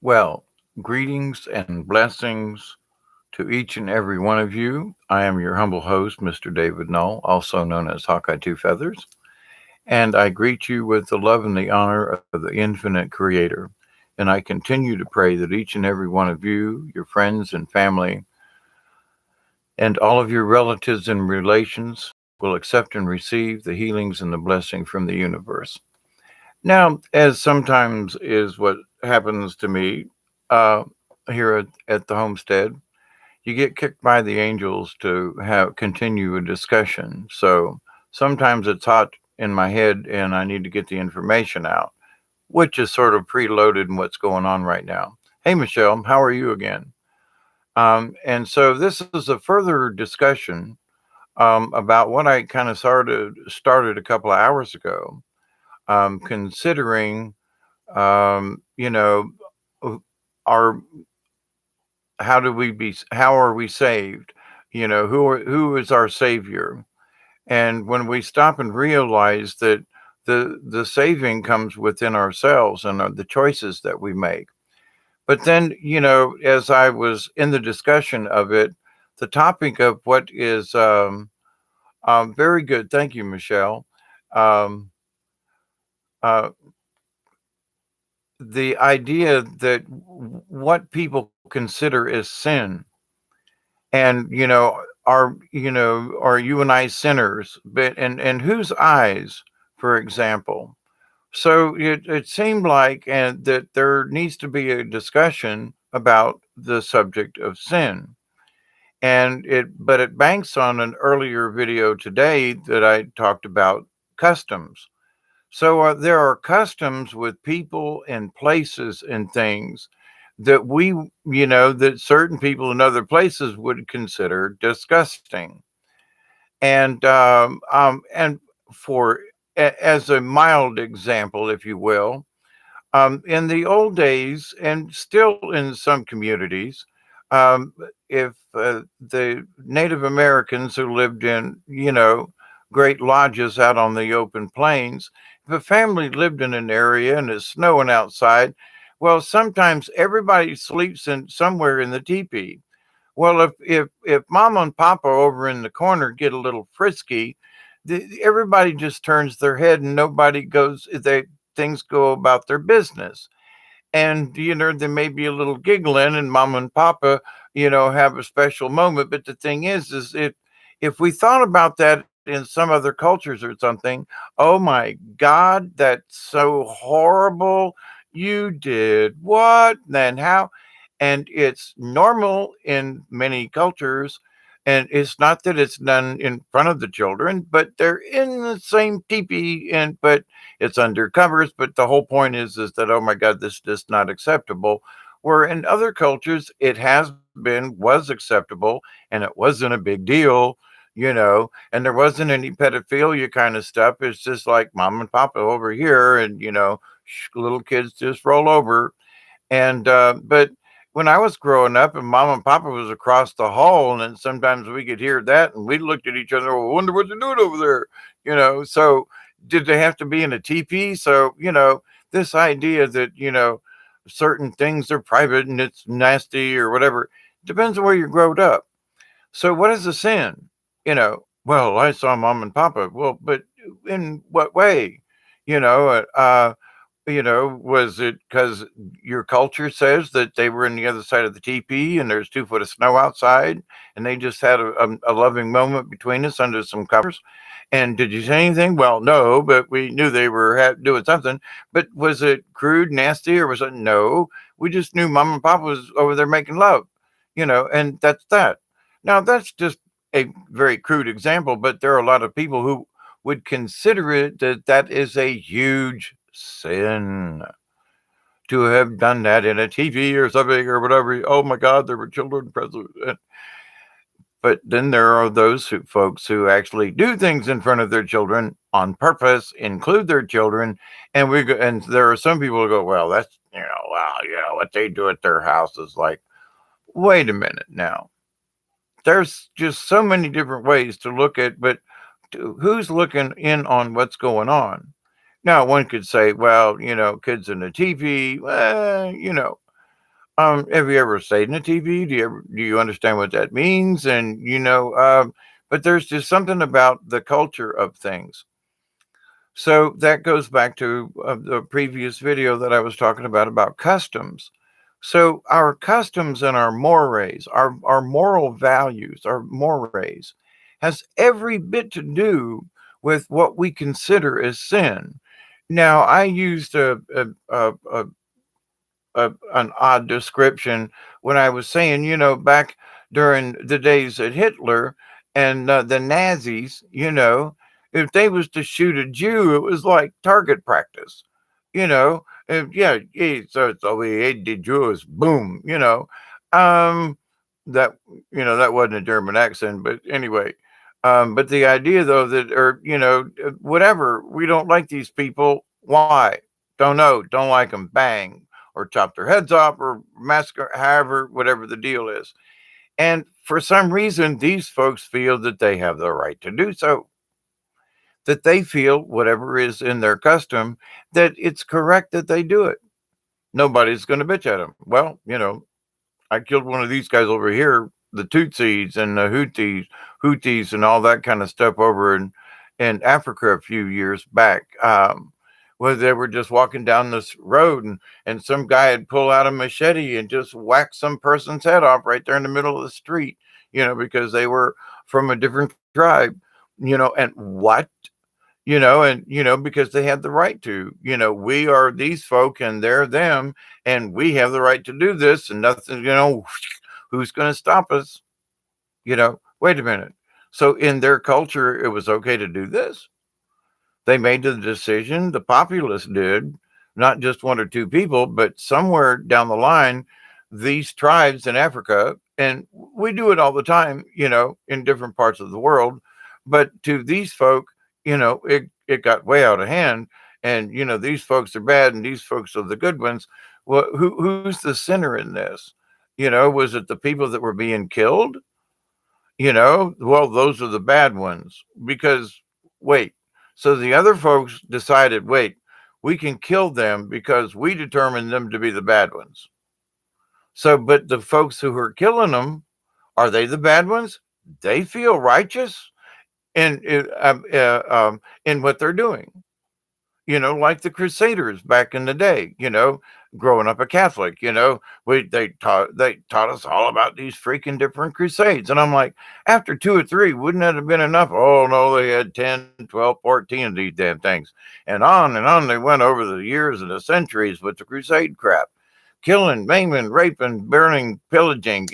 Well, greetings and blessings to each and every one of you. I am your humble host, Mr. David Null, also known as Hawkeye Two Feathers, and I greet you with the love and the honor of the infinite Creator. And I continue to pray that each and every one of you, your friends and family, and all of your relatives and relations will accept and receive the healings and the blessing from the universe. Now, as sometimes is what happens to me uh, here at the homestead, you get kicked by the angels to have continue a discussion. So sometimes it's hot in my head and I need to get the information out, which is sort of preloaded in what's going on right now. Hey, Michelle, how are you again? And so this is a further discussion about what I kind of started a couple of hours ago, considering, you know, uh, our how are we saved? Who is our savior? And when we stop and realize that the saving comes within ourselves and the choices that we make. But then, as I was in the discussion of it, the topic of what is very good. Thank you, Michelle. Um, uh, the idea that what people consider as sin, and are you and I sinners? But and whose eyes, for example? So it seemed like and that there needs to be a discussion about the subject of sin. But it banks on an earlier video today that I talked about customs. So there are customs with people and places and things that that certain people in other places would consider disgusting. And as a mild example, if you will, in the old days, and still in some communities, um, if the Native Americans who lived in, great lodges out on the open plains, if a family lived in an area and it's snowing outside, well, sometimes everybody sleeps in somewhere in the teepee. Well, if Mama and Papa over in the corner get a little frisky, everybody just turns their head and nobody goes. They things go about their business, and there may be a little giggling, and Mama and Papa, have a special moment. But the thing is if we thought about that in some other cultures or something, oh my God, that's so horrible. You did what? Then how? And it's normal in many cultures. And it's not that it's done in front of the children, but they're in the same teepee, but it's under covers. But the whole point is that, oh my God, this is not acceptable. Where in other cultures it was acceptable, and it wasn't a big deal, and there wasn't any pedophilia kind of stuff. It's just like mom and papa over here, and little kids just roll over. And but when I was growing up and mom and papa was across the hall, and then sometimes we could hear that and we looked at each other, well, wonder what they're doing over there, So did they have to be in a teepee? So, this idea that, certain things are private and it's nasty or whatever, depends on where you growed up. So what is a sin? Well, I saw mom and papa. Well, but in what way? You know, uh, uh, was it because your culture says that they were in the other side of the teepee and there's 2 foot of snow outside and they just had a loving moment between us under some covers? And did you say anything? Well, no, but we knew they were doing something. But was it crude, nasty, or was it no? We just knew mom and papa was over there making love, and that's that. Now, that's just a very crude example, but there are a lot of people who would consider it that is a huge sin to have done that in a TV or something or whatever. Oh my God, there were children present. But then there are those folks who actually do things in front of their children on purpose, include their children, and there are some people who go, well, that's what they do at their house is like, wait a minute now. There's just so many different ways to look at, but who's looking in on what's going on? Now, one could say, well, kids in the TV, well, Have you ever stayed in a TV? Do you understand what that means? And but there's just something about the culture of things. So that goes back to the previous video that I was talking about customs. So our customs and our mores, our moral values, our mores, has every bit to do with what we consider as sin. Now, I used an odd description when I was saying, back during the days of Hitler and the Nazis, if they was to shoot a Jew, it was like target practice, you know. Yeah, so we ate the Jews, boom, Um, that that wasn't a German accent, but anyway. But the idea though that, or whatever, we don't like these people. Why? Don't know. Don't like them. Bang, or chop their heads off or massacre, however, whatever the deal is. And for some reason, these folks feel that they have the right to do so, that they feel whatever is in their custom, that it's correct that they do it. Nobody's going to bitch at them. Well, I killed one of these guys over here, the Tutsis and the Houthis, and all that kind of stuff over in Africa a few years back. Where they were just walking down this road, and some guy had pulled out a machete and just whacked some person's head off right there in the middle of the street, because they were from a different tribe, and what? And because they had the right to, we are these folk and they're them, and we have the right to do this, and nothing, who's going to stop us? Wait a minute. So in their culture, it was okay to do this. They made the decision, the populace did, not just one or two people, but somewhere down the line, these tribes in Africa, and we do it all the time, in different parts of the world, but to these folk, it got way out of hand. And, these folks are bad and these folks are the good ones. Well, who's the sinner in this? Was it the people that were being killed? Well, those are the bad ones because, wait, so the other folks decided, wait, we can kill them because we determined them to be the bad ones. So, but the folks who are killing them, are they the bad ones? They feel righteous in what they're doing. Like the Crusaders back in the day, growing up a Catholic, they taught us all about these freaking different crusades. And I'm like, after two or three, wouldn't that have been enough? Oh no, they had 10, 12, 14 of these damn things. And on they went over the years and the centuries with the crusade crap. Killing, maiming, raping, burning, pillaging,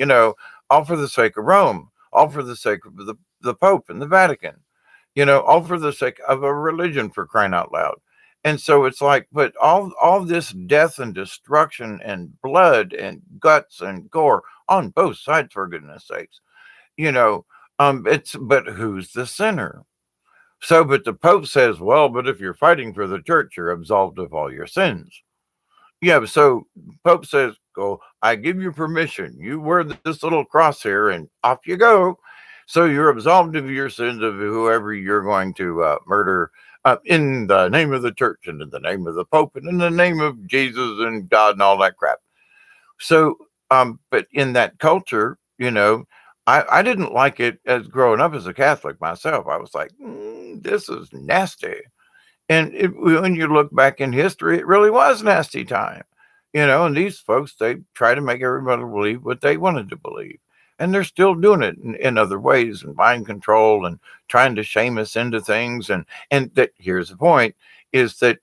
all for the sake of Rome, all for the sake of the Pope and the Vatican, all for the sake of a religion, for crying out loud. And so it's like, but all this death and destruction and blood and guts and gore on both sides, for goodness sakes, but who's the sinner? So, but the Pope says, well, but if you're fighting for the church, you're absolved of all your sins. Yeah, so Pope says, go, I give you permission. You wear this little cross here and off you go. So you're absolved of your sins of whoever you're going to murder in the name of the church and in the name of the Pope and in the name of Jesus and God and all that crap. So, but in that culture, I didn't like it as growing up as a Catholic myself. I was like, this is nasty. And when you look back in history, it really was nasty time, and these folks, they try to make everybody believe what they wanted to believe. And they're still doing it in other ways, and mind control and trying to shame us into things. And that, here's the point, is that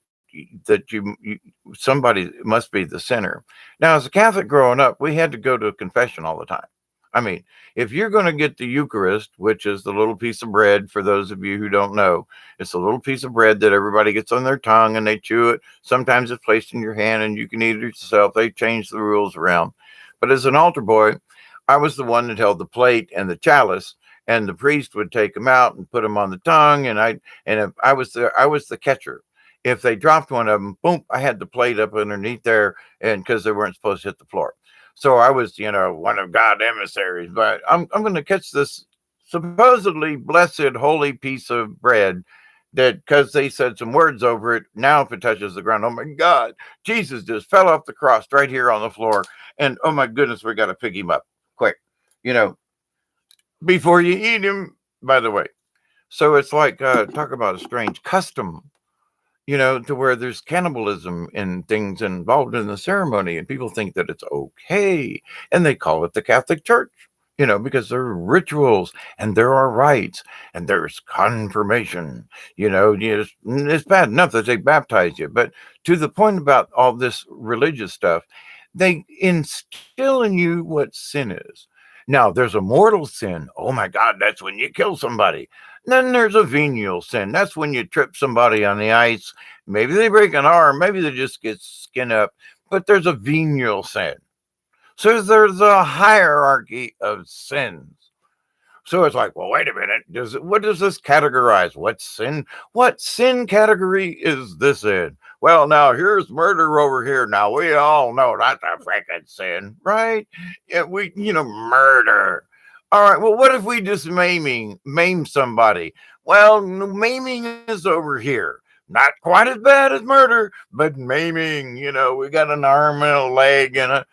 somebody must be the sinner. Now, as a Catholic growing up, we had to go to confession all the time. I mean, if you're going to get the Eucharist, which is the little piece of bread, for those of you who don't know, it's a little piece of bread that everybody gets on their tongue and they chew it. Sometimes it's placed in your hand and you can eat it yourself. They change the rules around. But as an altar boy, I was the one that held the plate and the chalice, and the priest would take them out and put them on the tongue. And if I was the catcher. If they dropped one of them, boom, I had the plate up underneath there, and because they weren't supposed to hit the floor. So I was, one of God's emissaries, but I'm going to catch this supposedly blessed, holy piece of bread that because they said some words over it, now if it touches the ground, oh my God, Jesus just fell off the cross right here on the floor. And oh my goodness, we got to pick him up quick, you know, before you eat him, by the way. So it's like, talk about a strange custom, to where there's cannibalism and things involved in the ceremony, and people think that it's okay, and they call it the Catholic Church, because there are rituals and there are rites and there's confirmation. It's bad enough that they baptize you, but to the point about all this religious stuff, they instill in you what sin is. Now, there's a mortal sin. Oh my God, that's when you kill somebody. Then there's a venial sin. That's when you trip somebody on the ice. Maybe they break an arm. Maybe they just get skin up. But there's a venial sin. So there's a hierarchy of sins. So it's like, well, wait a minute. What does this categorize? What sin category is this in? Well, now here's murder over here. Now we all know that's a freaking sin, right? Yeah, murder. All right. Well, what if we just maim somebody? Well, maiming is over here. Not quite as bad as murder, but maiming. We got an arm and a leg, and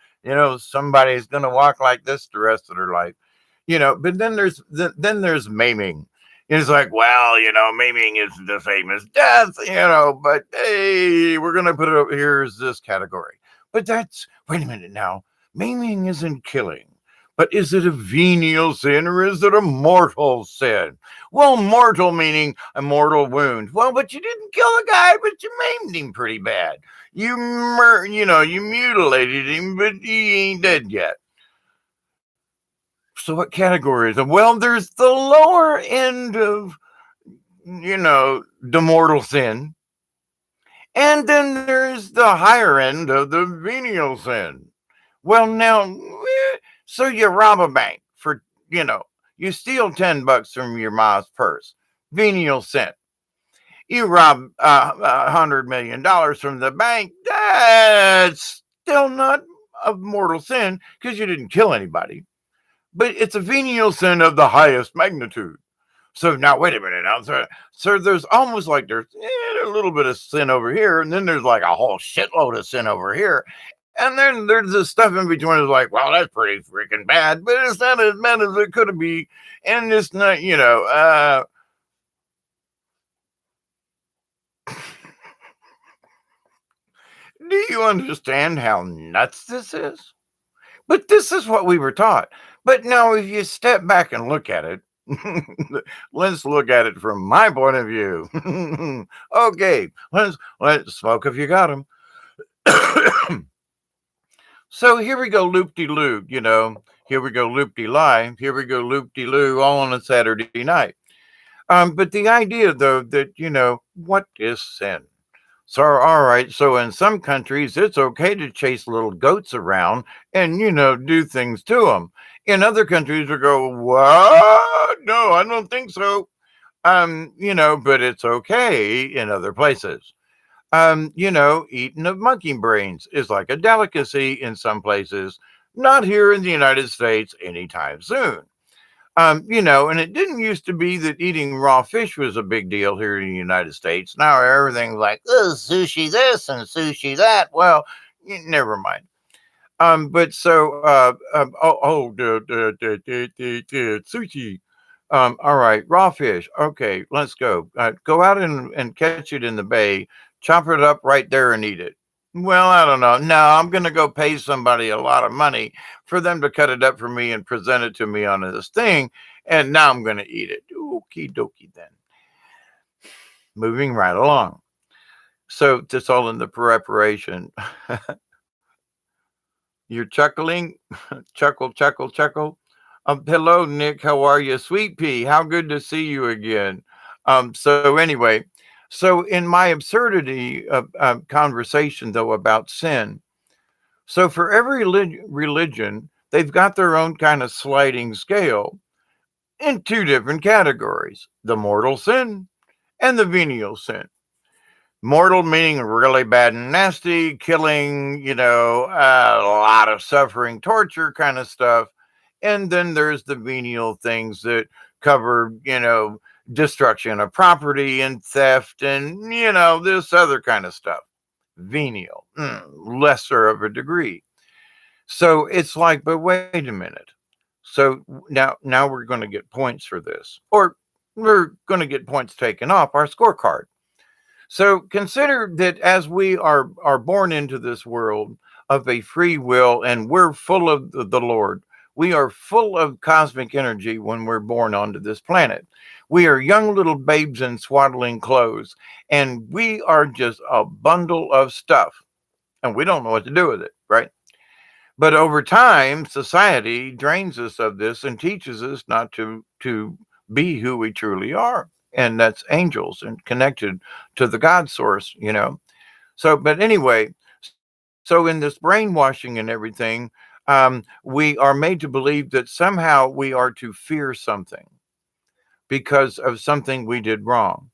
somebody's gonna walk like this the rest of their life. But then there's maiming. It's like, well, maiming is the same as death, but hey, we're gonna put it over here as this category. But wait a minute now. Maiming isn't killing. But is it a venial sin or is it a mortal sin? Well, mortal meaning a mortal wound. Well, but you didn't kill a guy, but you maimed him pretty bad. You mutilated him, but he ain't dead yet. So what category is it? Well, there's the lower end of, the mortal sin. And then there's the higher end of the venial sin. Well, now, so you rob a bank for, you steal $10 from your mom's purse. Venial sin. You rob $100 million from the bank. That's still not a mortal sin because you didn't kill anybody. But it's a venial sin of the highest magnitude. So now, wait a minute. Now, so there's almost like there's a little bit of sin over here, and then there's like a whole shitload of sin over here. And then there's this stuff in between. It's like, well, that's pretty freaking bad, but it's not as bad as it could be. And it's not, do you understand how nuts this is? But this is what we were taught. But now, if you step back and look at it, let's look at it from my point of view. Okay, let's smoke if you got them. So here we go, loop-de-loo, here we go, loop-de-lie, here we go, loop-de-loo, all on a Saturday night. But the idea, though, that, what is sin? So, all right, so in some countries, it's okay to chase little goats around and, do things to them. In other countries, we go, what? No, I don't think so. But it's okay in other places. Eating of monkey brains is like a delicacy in some places, not here in the United States anytime soon. And it didn't used to be that eating raw fish was a big deal here in the United States. Now everything's like, oh, sushi this and sushi that. Well, never mind. But so, sushi. All right, raw fish. Okay, let's go. Go out and catch it in the bay, chop it up right there and eat it. Well, I don't know. No, I'm going to go pay somebody a lot of money for them to cut it up for me and present it to me on this thing. And now I'm going to eat it. Okie dokie then. Moving right along. So just all in the preparation. You're chuckling. Chuckle, chuckle, chuckle. Hello, Nick. How are you? Sweet pea. How good to see you again. So anyway, so in my absurdity conversation, though, about sin, so for every religion, they've got their own kind of sliding scale in two different categories, the mortal sin and the venial sin. Mortal meaning really bad and nasty, killing, a lot of suffering, torture kind of stuff. And then there's the venial things that cover, destruction of property and theft and, this other kind of stuff. Venial, lesser of a degree. So it's like, but wait a minute. So now we're going to get points for this, or we're going to get points taken off our scorecard. So consider that as we are born into this world of a free will, and we're full of the Lord. We are full of cosmic energy when we're born onto this planet. We are young little babes in swaddling clothes, and we are just a bundle of stuff, and we don't know what to do with it, right? But over time, society drains us of this and teaches us not to be who we truly are, and that's angels and connected to the God source. So, but anyway, so in this brainwashing and everything, we are made to believe that somehow we are to fear something because of something we did wrong,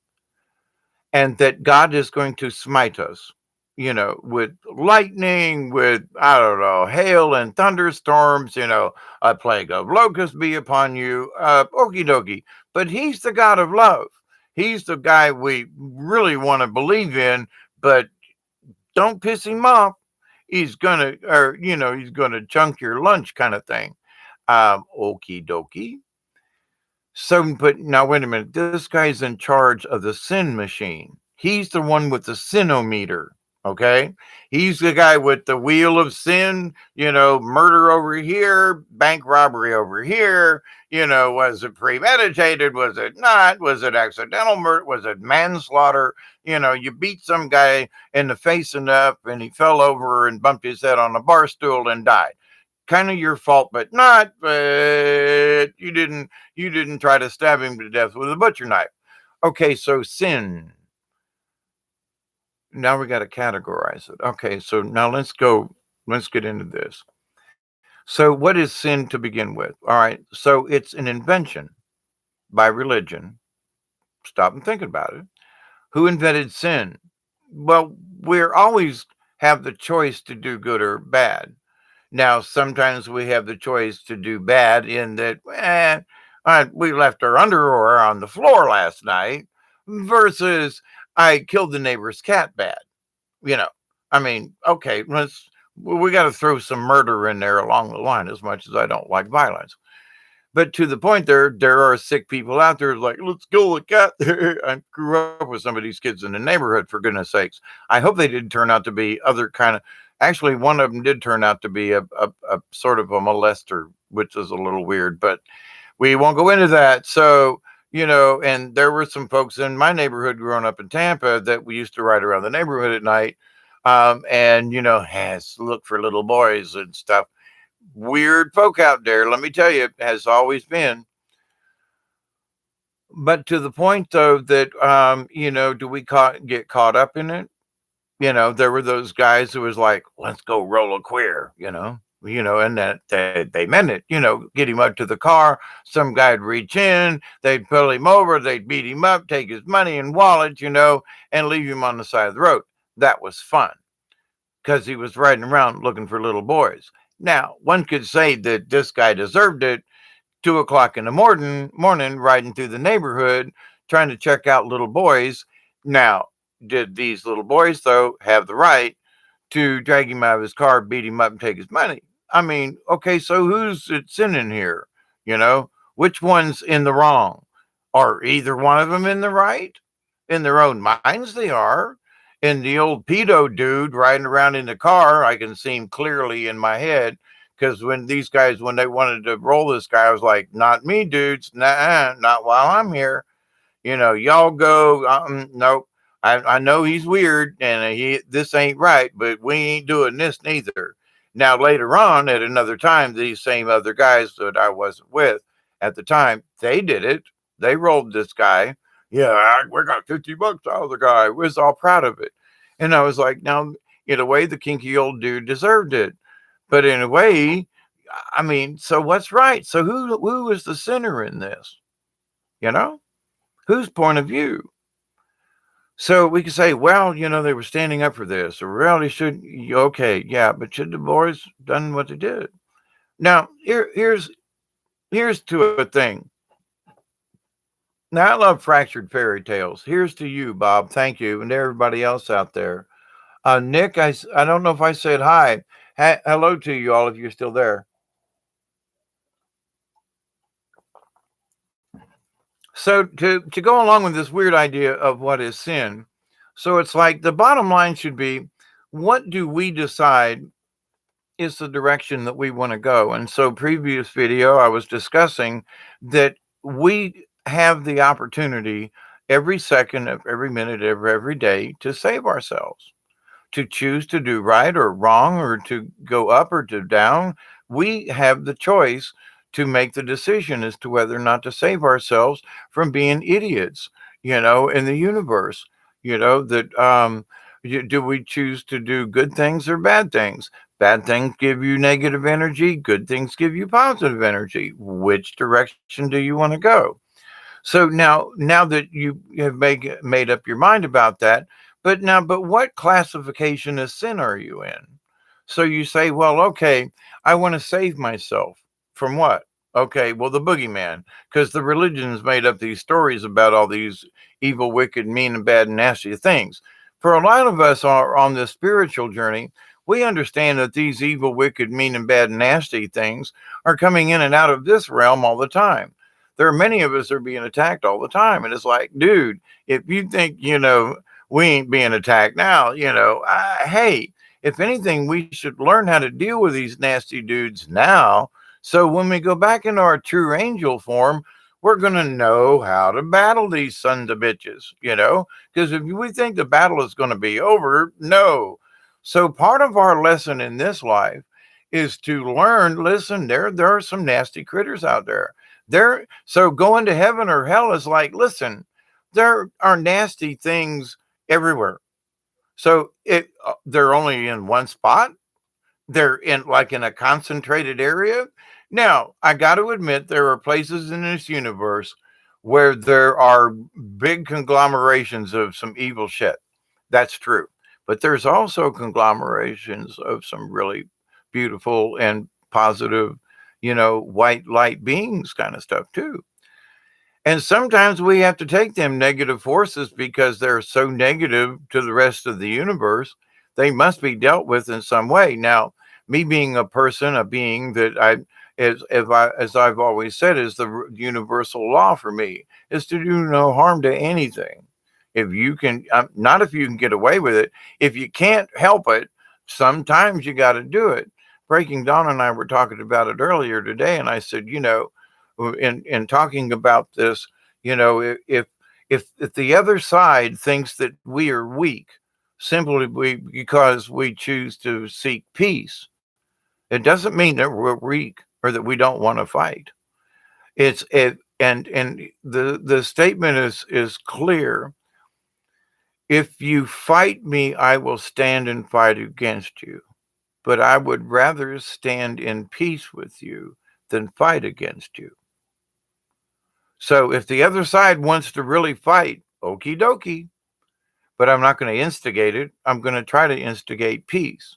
and that God is going to smite us, with lightning, with, I don't know, hail and thunderstorms, a plague of locusts be upon you, okie dokie. But He's the God of love. He's the guy we really want to believe in, but don't piss Him off. He's gonna chunk your lunch kind of thing. Okie dokie. So, but now wait a minute. This guy's in charge of the sin machine. He's the one with the sinometer. Okay. He's the guy with the wheel of sin, murder over here, bank robbery over here. Was it premeditated? Was it not? Was it accidental murder? Was it manslaughter? You beat some guy in the face enough and he fell over and bumped his head on a bar stool and died. Kind of your fault, but not. But you didn't try to stab him to death with a butcher knife. Okay, so sin. Now we got to categorize it. Okay, so now let's go. Let's get into this. So, what is sin to begin with? All right, so it's an invention by religion. Stop and think about it. Who invented sin? Well, we're always have the choice to do good or bad. Now, sometimes we have the choice to do bad in that, we left our underwear on the floor last night versus I killed the neighbor's cat bad. You know, I mean, okay, we got to throw some murder in there along the line as much as I don't like violence. But to the point, there are sick people out there like, let's go with cat. I grew up with some of these kids in the neighborhood, for goodness sakes. I hope they didn't turn out to be other kind of. Actually, one of them did turn out to be a sort of a molester, which is a little weird, but we won't go into that. So, and there were some folks in my neighborhood growing up in Tampa that we used to ride around the neighborhood at night, and has look for little boys and stuff. Weird folk out there, let me tell you, has always been. But to the point though that do we get caught up in it? There were those guys who was like, let's go roll a queer, and that they meant it, get him up to the car. Some guy'd reach in, they'd pull him over, they'd beat him up, take his money and wallet, and leave him on the side of the road. That was fun because he was riding around looking for little boys. Now, one could say that this guy deserved it. 2 o'clock in the morning, riding through the neighborhood, trying to check out little boys. Now, did these little boys, though, have the right to drag him out of his car, beat him up, and take his money? I mean, okay, so who's it sinning here? Which one's in the wrong? Are either one of them in the right? In their own minds, they are. And the old pedo dude riding around in the car, I can see him clearly in my head. Because when these guys, when they wanted to roll this guy, I was like, not me, dudes. Nah, not while I'm here. Y'all go. Nope. I know he's weird and this ain't right, but we ain't doing this neither. Now, later on, at another time, these same other guys that I wasn't with at the time, they did it. They rolled this guy. Yeah, we got $50 out of the guy. We was all proud of it. And I was like, now, in a way, the kinky old dude deserved it. But in a way, I mean, so what's right? So who is the sinner in this? Whose point of view? So we could say, well, they were standing up for this, or well, they should. Okay, yeah, but should the boys done what they did? Now, here's to a thing. Now, I love fractured fairy tales. Here's to you, Bob. Thank you. And to everybody else out there. Nick, I don't know if I said hi. Hello to you all if you're still there. So, to go along with this weird idea of what is sin, so it's like the bottom line should be, what do we decide is the direction that we want to go? And so, previous video, I was discussing that we have the opportunity every second of every minute of every day to save ourselves, to choose to do right or wrong, or to go up or to down. We have the choice to make the decision as to whether or not to save ourselves from being idiots, in the universe. That do we choose to do good things or bad things? Bad things give you negative energy, good things give you positive energy. Which direction do you want to go? So now that you have made up your mind about that, but what classification of sin are you in? So you say, well, okay, I want to save myself from what? Okay, well, the boogeyman, because the religions made up these stories about all these evil, wicked, mean, and bad, and nasty things. For a lot of us are on this spiritual journey, we understand that these evil, wicked, mean, and bad, and nasty things are coming in and out of this realm all the time. There are many of us that are being attacked all the time. And it's like, dude, if you think, we ain't being attacked now, hey, if anything, we should learn how to deal with these nasty dudes now. So when we go back into our true angel form, we're going to know how to battle these sons of bitches, because if we think the battle is going to be over, no. So part of our lesson in this life is to learn, listen, there are some nasty critters out there. So going to heaven or hell is like, listen, there are nasty things everywhere. So they're only in one spot. They're in a concentrated area. Now, I got to admit there are places in this universe where there are big conglomerations of some evil shit. That's true. But there's also conglomerations of some really beautiful and positive, white light beings kind of stuff too. And sometimes we have to take them negative forces because they're so negative to the rest of the universe. They must be dealt with in some way. Now, me being a person, a being that as I've always said, is the universal law for me is to do no harm to anything. If you can, not if you can get away with it. If you can't help it, sometimes you got to do it. Breaking Dawn and I were talking about it earlier today, and I said, in talking about this, if the other side thinks that we are weak simply because we choose to seek peace, it doesn't mean that we're weak or that we don't want to fight. And the statement is clear. If you fight me, I will stand and fight against you. But I would rather stand in peace with you than fight against you. So if the other side wants to really fight, okie dokie, but I'm not going to instigate it. I'm going to try to instigate peace.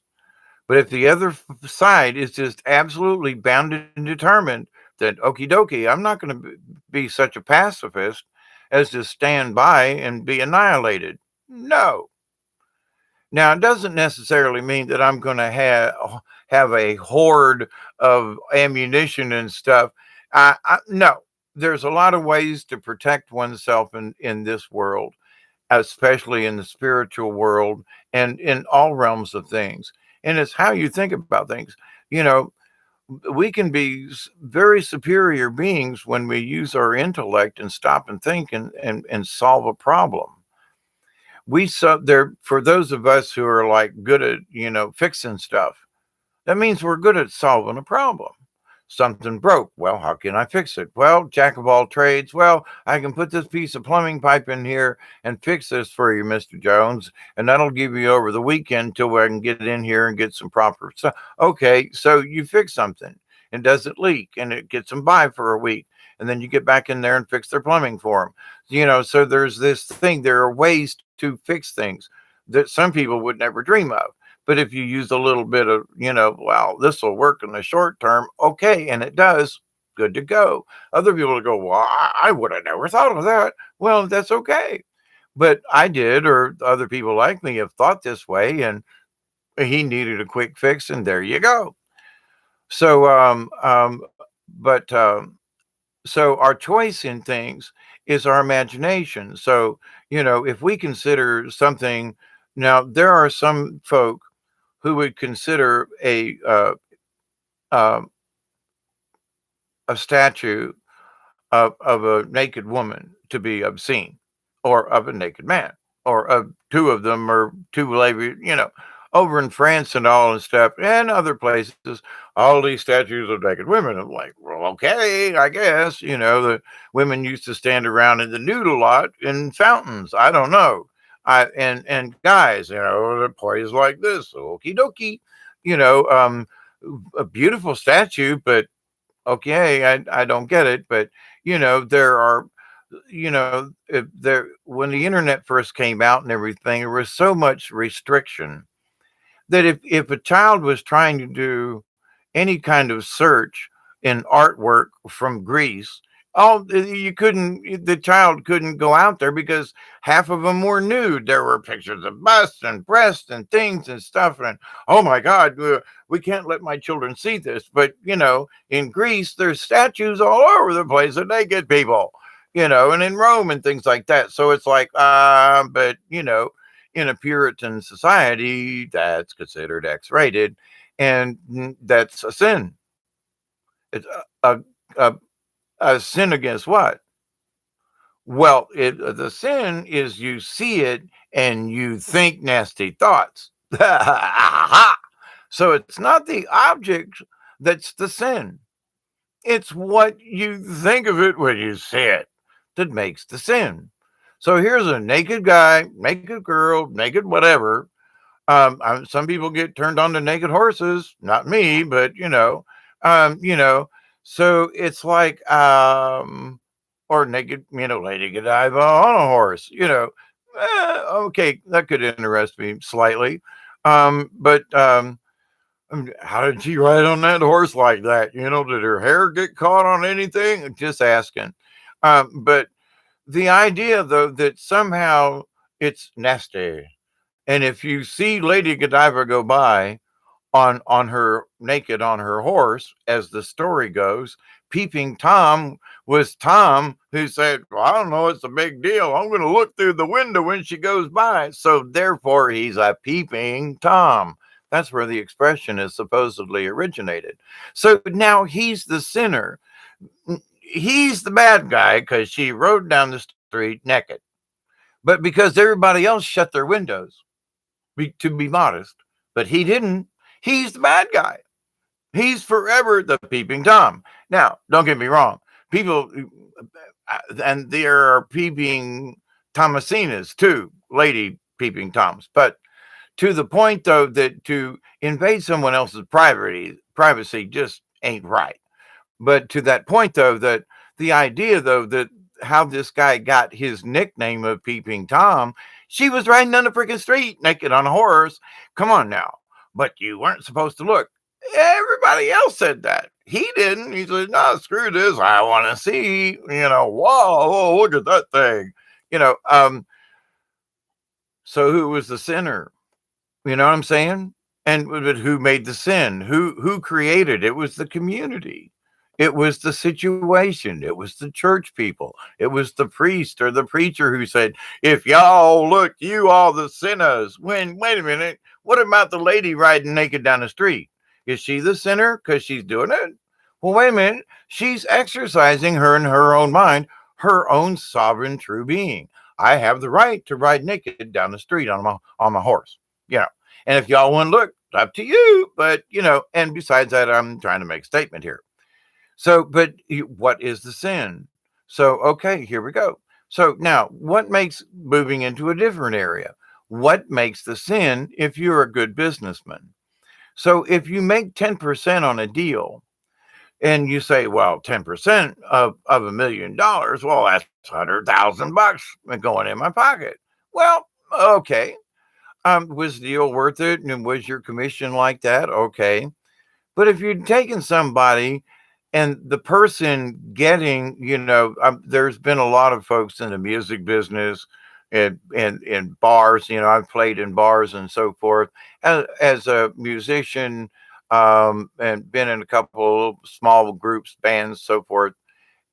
But if the other side is just absolutely bound and determined that okie dokie, I'm not going to be such a pacifist as to stand by and be annihilated. No. Now, it doesn't necessarily mean that I'm going to have a horde of ammunition and stuff. No, there's a lot of ways to protect oneself in this world, especially in the spiritual world and in all realms of things. And it's how you think about things. You know, we can be very superior beings when we use our intellect and stop and think and solve a problem. There for those of us who are like good at fixing stuff, that means we're good at solving a problem. Something broke. Well, how can I fix it? Well, jack of all trades. Well, I can put this piece of plumbing pipe in here and fix this for you, Mr. Jones, and that'll give you over the weekend till I can get in here and get some proper stuff. Okay, so you fix something and does it leak and it gets them by for a week. And then you get back in there and fix their plumbing for them. So there's this thing. There are ways to fix things that some people would never dream of. But if you use a little bit of, well, this will work in the short term, okay, and it does. good to go. Other people will go, well, I would have never thought of that. Well, that's okay. But I did, or other people like me have thought this way, and he needed a quick fix, and there you go. So, but so our choice in things is our imagination. So, if we consider something, now there are some folk who would consider uh, a statue of a naked woman to be obscene, or of a naked man, or of two of them, or two ladies, over in France and all and stuff, and other places, all these statues of naked women. I'm like, well, okay, I guess, the women used to stand around in the nude a lot in fountains. I don't know. And guys, the plays like this, okie dokie, you know, um, a beautiful statue, but okay, I don't get it, but there are, if there when the internet first came out and everything, there was so much restriction that if a child was trying to do any kind of search in artwork from Greece, the child couldn't go out there because half of them were nude. There were pictures of busts and breasts and things and stuff, and oh my God, we can't let my children see this. But in Greece, there's statues all over the place of naked people, and in Rome and things like that. So it's like, but in a Puritan society, that's considered X-rated, and that's a sin. It's a, a sin against what? Well, the sin is you see it and you think nasty thoughts. So it's not the object that's the sin. It's what you think of it when you see it that makes the sin. So here's a naked guy, naked girl, naked whatever. Some people get turned on to naked horses, not me, but um, you know. So it's like, or naked, Lady Godiva on a horse. Okay, that could interest me slightly. But how did she ride on that horse like that? Did her hair get caught on anything? Just asking. But the idea, though, that somehow it's nasty, and if you see Lady Godiva go by on her naked on her horse, as the story goes, peeping Tom was Tom who said, well, I don't know, it's a big deal. I'm going to look through the window when she goes by. So therefore, he's a peeping Tom. That's where the expression is supposedly originated. So now he's the sinner. He's the bad guy because she rode down the street naked. But because everybody else shut their windows, to be modest, but he didn't. He's the bad guy. He's forever the peeping Tom. Now, don't get me wrong. People, and there are peeping Thomasinas too, lady peeping Toms. But to the point, though, that to invade someone else's privacy just ain't right. But to that point, though, that the idea, though, that how this guy got his nickname of Peeping Tom, she was riding down the freaking street naked on a horse. Come on now. But you weren't supposed to look. Everybody else said that. He didn't. He said, no, screw this. I want to see, whoa, look at that thing. You know, um, so who was the sinner? You know what I'm saying? And but who made the sin? Who created it? Was the community. It was the situation. It was the church people. It was the priest or the preacher who said, "If y'all look, you all the sinners." When wait a minute, what about the lady riding naked down the street? Is she the sinner because she's doing it? Well, wait a minute. She's exercising her in her own mind, her own sovereign true being. I have the right to ride naked down the street on my horse. You know, and if y'all want to look, up to you. But and besides that, I'm trying to make a statement here. So, but what is the sin? So, okay, here we go. So now, what makes moving into a different area? What makes the sin if you're a good businessman? So, if you make 10% on a deal, and you say, well, 10% of $1 million, well, that's 100,000 bucks going in my pocket. Well, okay. Was the deal worth it? And was your commission like that? Okay. But if you're taking somebody and the person getting, there's been a lot of folks in the music business and in bars. I've played in bars and so forth as a musician, and been in a couple of small groups, bands, so forth,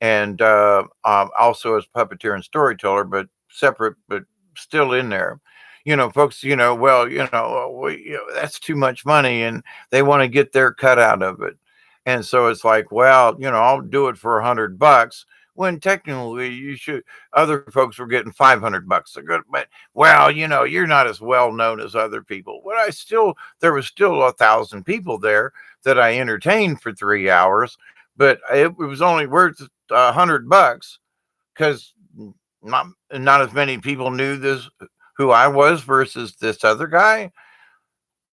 and also as puppeteer and storyteller, but separate, but still in there. Folks, well, that's too much money, and they want to get their cut out of it. And so it's like, well, I'll do it for $100, when technically you should. Other folks were getting $500 a good, but well, you're not as well known as other people. But there was still 1,000 people there that I entertained for 3 hours, but it was only worth $100 because not as many people knew this who I was versus this other guy.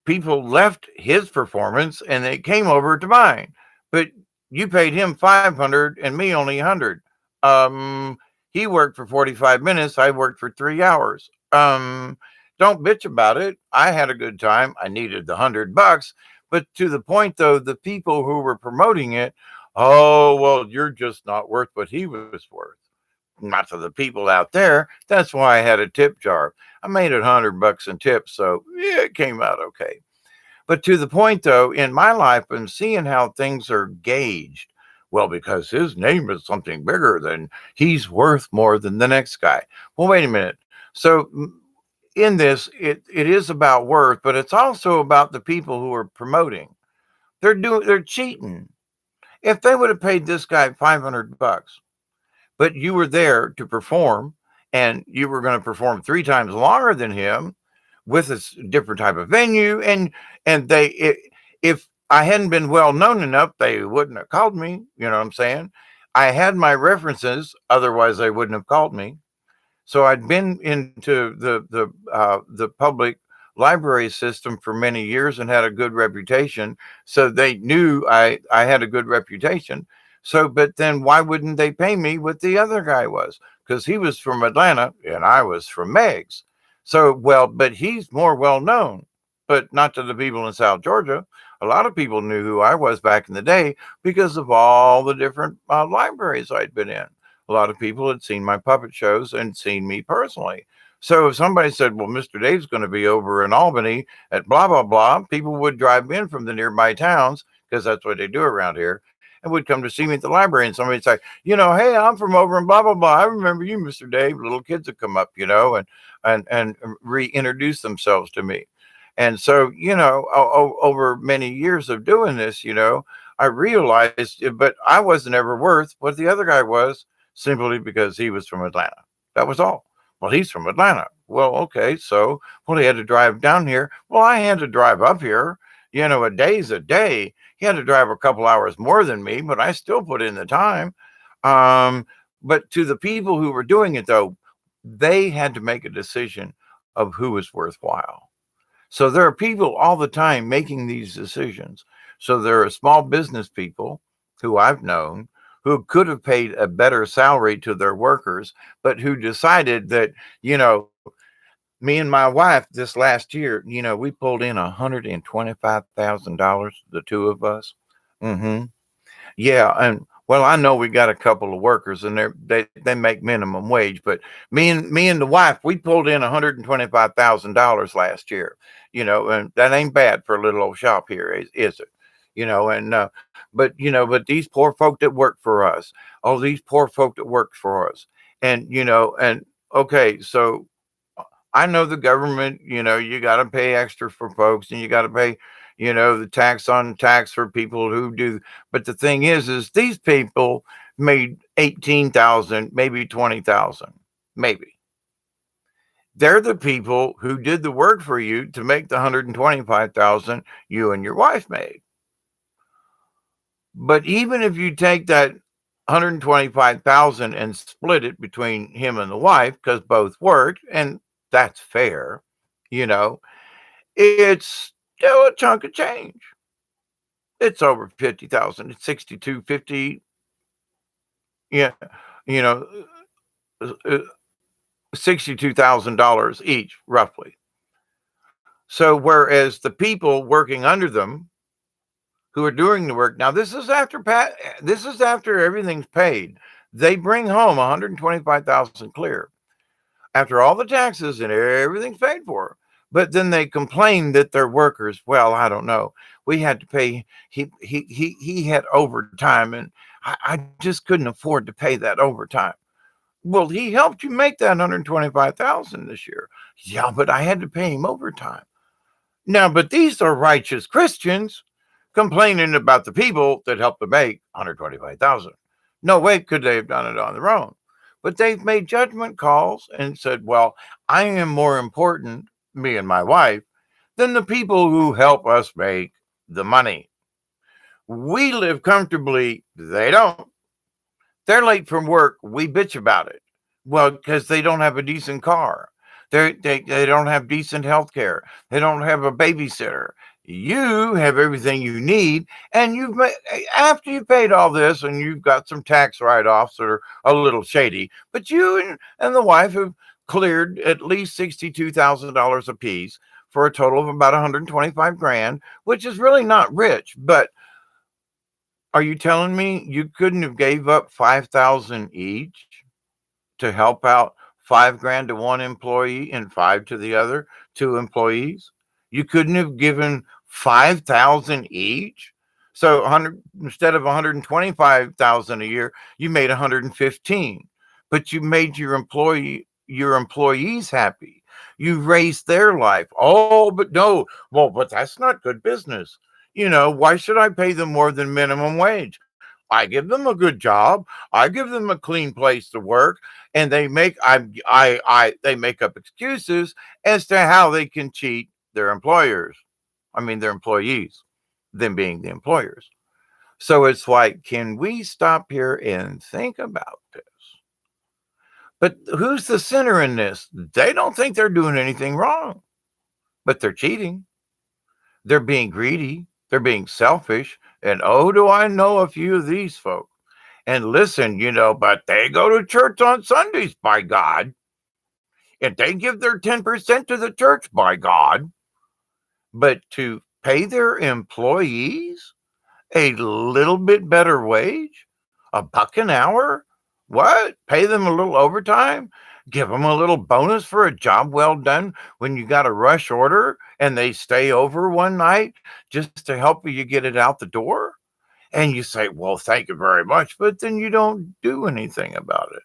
People left his performance and they came over to mine, but you paid him 500 and me only 100. Um, he worked for 45 minutes. I worked for 3 hours. Don't bitch about it. I had a good time. I needed the $100, but to the point though, the people who were promoting it, oh well, you're just not worth what he was worth. Not to the people out there. That's why I had a tip jar. I made it $100 in tips, so yeah, it came out okay. But to the point though, in my life, I'm seeing how things are gauged. Well, because his name is something bigger than he's worth more than the next guy. Well, wait a minute. So in this, it is about worth, but it's also about the people who are promoting. They're cheating. If they would have paid this guy $500, but you were there to perform and you were going to perform 3 times longer than him with a different type of venue, and if I hadn't been well known enough, they wouldn't have called me. You know what I'm saying? I had my references, otherwise they wouldn't have called me. So I'd been into the public library system for many years and had a good reputation. So they knew I had a good reputation. So, but then why wouldn't they pay me what the other guy was? Because he was from Atlanta and I was from Meigs. So, well, but he's more well known, but not to the people in South Georgia. A lot of people knew who I was back in the day because of all the different libraries I'd been in. A lot of people had seen my puppet shows and seen me personally. So if somebody said, well, Mr. Dave's going to be over in Albany at blah, blah, blah, people would drive in from the nearby towns because that's what they do around here and would come to see me at the library. And somebody'd say, hey, I'm from over in blah, blah, blah. I remember you, Mr. Dave. Little kids would come up, and reintroduce themselves to me. And so, over many years of doing this, I realized, but I wasn't ever worth what the other guy was simply because he was from Atlanta. That was all. Well, he's from Atlanta. Well, okay. So, well, he had to drive down here. Well, I had to drive up here. A day's a day. He had to drive a couple hours more than me, but I still put in the time. But to the people who were doing it, though, they had to make a decision of who was worthwhile. So there are people all the time making these decisions. So there are small business people who I've known who could have paid a better salary to their workers, but who decided that, me and my wife this last year, we pulled in $125,000, the two of us. Mm-hmm. Yeah, and well, I know we got a couple of workers, and they make minimum wage, but me and the wife, we pulled in $125,000 last year. And that ain't bad for a little old shop here, is it? And but these poor folk that work for us, all these poor folk that work for us, and okay, so I know the government, you got to pay extra for folks and you got to pay, the tax on tax for people who do. But the thing is these people made 18,000, maybe 20,000, maybe. They're the people who did the work for you to make the 125,000 you and your wife made. But even if you take that 125,000 and split it between him and the wife, because both worked, and that's fair, you know, it's still a chunk of change. It's over 50,000. It's 6250. Yeah, you know, $62,000 each, roughly. So whereas the people working under them who are doing the work. Now this is after everything's paid. They bring home 125,000 clear after all the taxes and everything's paid for. But then they complain that their workers, well, I don't know. We had to pay. He had overtime, and I just couldn't afford to pay that overtime. Well, he helped you make that 125,000 this year. Yeah, but I had to pay him overtime. Now, but these are righteous Christians complaining about the people that helped them make 125,000. No way could they have done it on their own. But they've made judgment calls and said, well, I am more important, me and my wife, than the people who help us make the money. We live comfortably, they don't. They're late from work, we bitch about it. Well, because they don't have a decent car. They don't have decent health care. They don't have a babysitter. You have everything you need, and after you've paid all this, and you've got some tax write-offs that are a little shady, but you and the wife have cleared at least $62,000 apiece for a total of about 125 grand, which is really not rich. But are you telling me you couldn't have gave up 5,000 each to help out 5 grand to one employee and five to the other two employees? You couldn't have given 5,000 each. So 100 instead of 125,000 a year, you made 115. But you made your employees happy. You raised their life. Oh, but no. Well, but that's not good business. Why should I pay them more than minimum wage? I give them a good job. I give them a clean place to work, and they make up excuses as to how they can cheat their employers. I mean, their employees, them being the employers. So it's like, can we stop here and think about this? But who's the sinner in this? They don't think they're doing anything wrong, but they're cheating. They're being greedy. They're being selfish. And oh, do I know a few of these folks. And listen, but they go to church on Sundays, by God. And they give their 10% to the church, by God. But to pay their employees a little bit better wage, $1 an hour, what? Pay them a little overtime? Give them a little bonus for a job well done when you got a rush order and they stay over one night just to help you get it out the door? And you say, well, thank you very much. But then you don't do anything about it.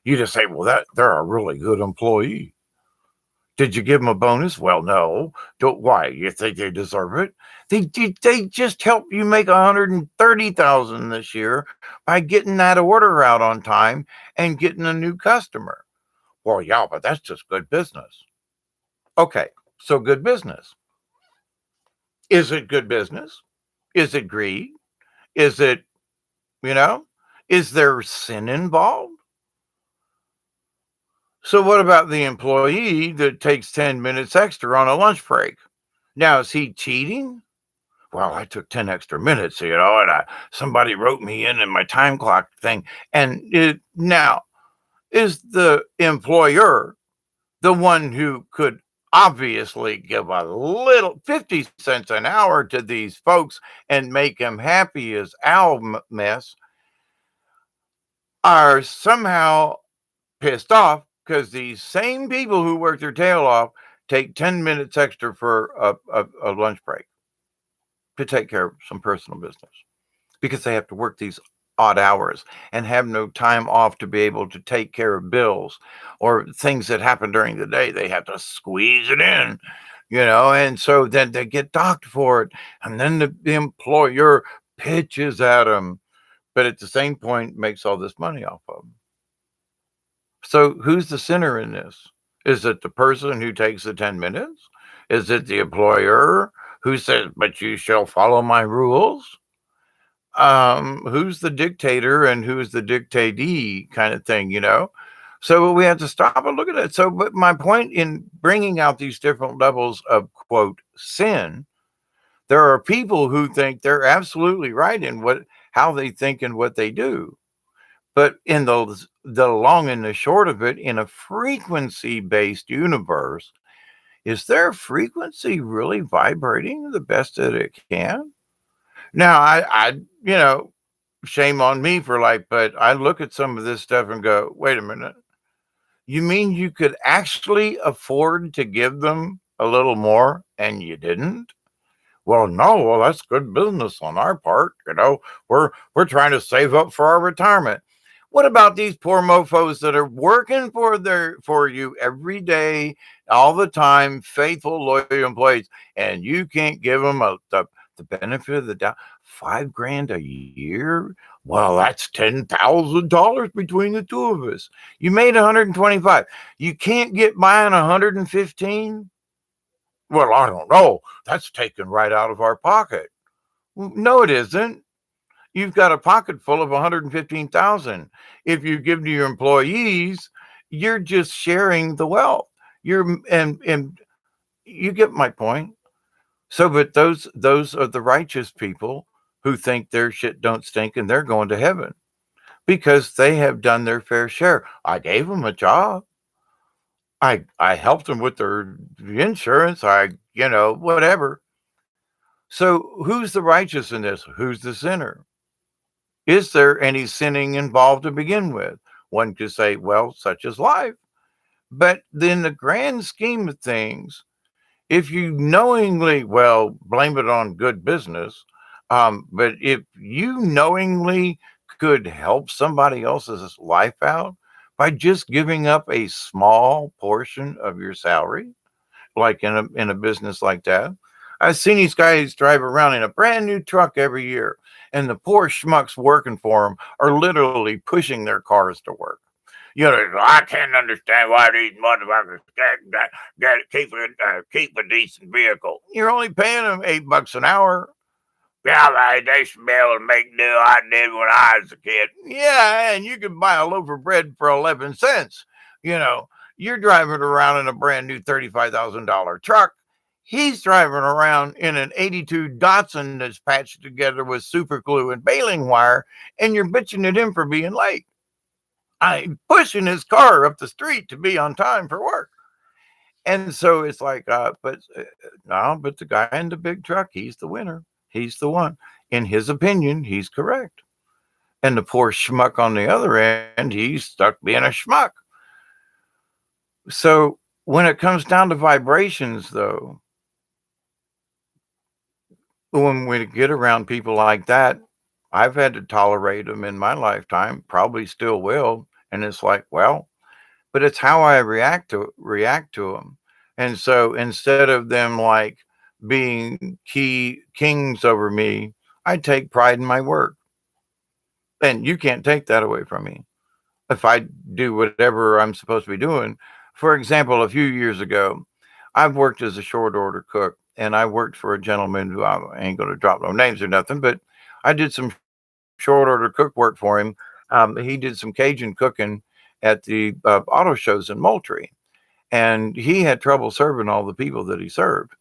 You just say, well, they're a really good employee. Did you give them a bonus? Well, no. Why? You think they deserve it? They just helped you make 130,000 this year by getting that order out on time and getting a new customer. Well, yeah, but that's just good business. Okay, so good business. Is it good business? Is it greed? Is it, is there sin involved? So what about the employee that takes 10 minutes extra on a lunch break? Now, is he cheating? Well, I took 10 extra minutes, and somebody wrote me in my time clock thing. And now, is the employer the one who could obviously give a little 50 cents an hour to these folks and make them happy as owl mess, are somehow pissed off because these same people who work their tail off take 10 minutes extra for a lunch break to take care of some personal business because they have to work these odd hours and have no time off to be able to take care of bills or things that happen during the day. They have to squeeze it in, and so then they get docked for it. And then the employer pitches at them, but at the same point makes all this money off of them. So who's the sinner in this? Is it the person who takes the 10 minutes? Is it the employer who says, but you shall follow my rules? Who's the dictator and who's the dictatee kind of thing, So we have to stop and look at it. So, but my point in bringing out these different levels of, quote, sin, there are people who think they're absolutely right in how they think and what they do. But in the long and the short of it, in a frequency-based universe, is their frequency really vibrating the best that it can? Now, you know, shame on me for like, but I look at some of this stuff and go, wait a minute. You mean you could actually afford to give them a little more and you didn't? Well, no, well, that's good business on our part. We're trying to save up for our retirement. What about these poor mofos that are working for you every day, all the time, faithful, loyal employees, and you can't give them the benefit of the doubt? 5 grand a year? Well, that's $10,000 between the two of us. You made 125. You can't get by on 115? Well, I don't know. That's taken right out of our pocket. No, it isn't. You've got a pocket full of 115,000. If you give to your employees, you're just sharing the wealth. And you get my point. So, but those are the righteous people who think their shit don't stink and they're going to heaven because they have done their fair share. I gave them a job. I helped them with their insurance. Whatever. So, who's the righteous in this? Who's the sinner? Is there any sinning involved to begin with? One could say, well, such is life. But in the grand scheme of things, if you knowingly, well, blame it on good business, but if you knowingly could help somebody else's life out by just giving up a small portion of your salary, like in a business like that. I've seen these guys drive around in a brand new truck every year, and the poor schmucks working for them are literally pushing their cars to work. I can't understand why these motherfuckers keep a decent vehicle. You're only paying them $8 an hour. Yeah, they should be able to make do I did when I was a kid. Yeah, and you can buy a loaf of bread for 11 cents. You know, you're driving around in a brand new $35,000 truck. He's driving around in an 82 Datsun that's patched together with super glue and baling wire, and you're bitching at him for being late. I'm pushing his car up the street to be on time for work. And so it's like, but the guy in the big truck, he's the winner. He's the one. In his opinion, he's correct. And the poor schmuck on the other end, he's stuck being a schmuck. So when it comes down to vibrations, though, when we get around people like that, I've had to tolerate them in my lifetime, probably still will. And it's like, well, but it's how I react to them. And so instead of them like being kings over me, I take pride in my work. And you can't take that away from me. If I do whatever I'm supposed to be doing. For example, a few years ago, I've worked as a short order cook, and I worked for a gentleman who I ain't going to drop no names or nothing, but I did some short order cook work for him. He did some Cajun cooking at the auto shows in Moultrie, and he had trouble serving all the people that he served.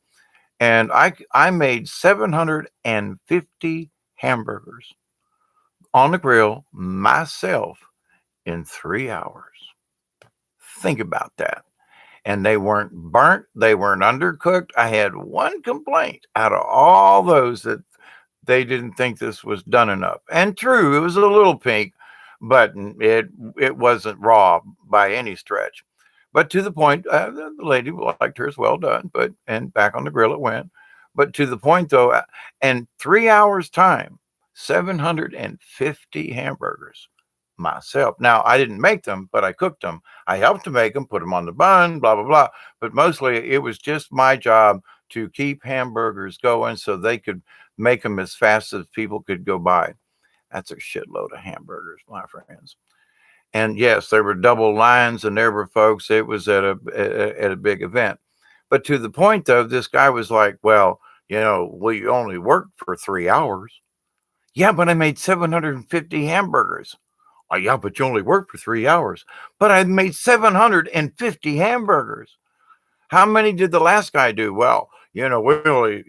And I made 750 hamburgers on the grill myself in 3 hours. Think about that. And they weren't burnt, they weren't undercooked. I had one complaint out of all those that they didn't think this was done enough. And true, it was a little pink, but it wasn't raw by any stretch. But to the point, the lady liked hers well done, and back on the grill it went. But to the point though, in 3 hours time, 750 hamburgers myself. Now I didn't make them, but I cooked them. I helped to make them, put them on the bun, blah blah blah. But mostly it was just my job to keep hamburgers going so they could make them as fast as people could go by. That's a shitload of hamburgers, my friends. And yes, there were double lines, and there were folks. It was at a big event. But to the point though, this guy was like, "Well, we only worked for 3 hours." Yeah, but I made 750 hamburgers. Oh, yeah, but you only worked for 3 hours. But I made 750 hamburgers. How many did the last guy do? Well, we only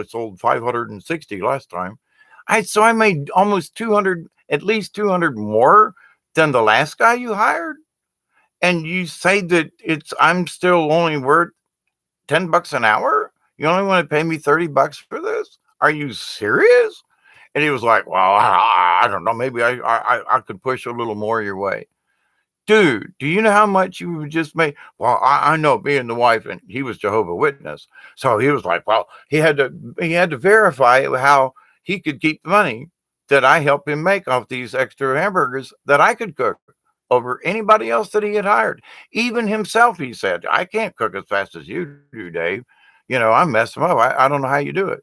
sold 560 last time. So I made almost 200, at least 200 more than the last guy you hired. And you say that I'm still only worth $10 an hour. You only want to pay me $30 for this? Are you serious? And he was like, well, I don't know. Maybe I could push a little more your way. Dude, do you know how much you would just make? Well, I know being the wife, and he was Jehovah Witness. So he was like, well, he had to verify how he could keep the money that I helped him make off these extra hamburgers that I could cook over anybody else that he had hired. Even himself, he said, I can't cook as fast as you do, Dave. I mess them up. I don't know how you do it.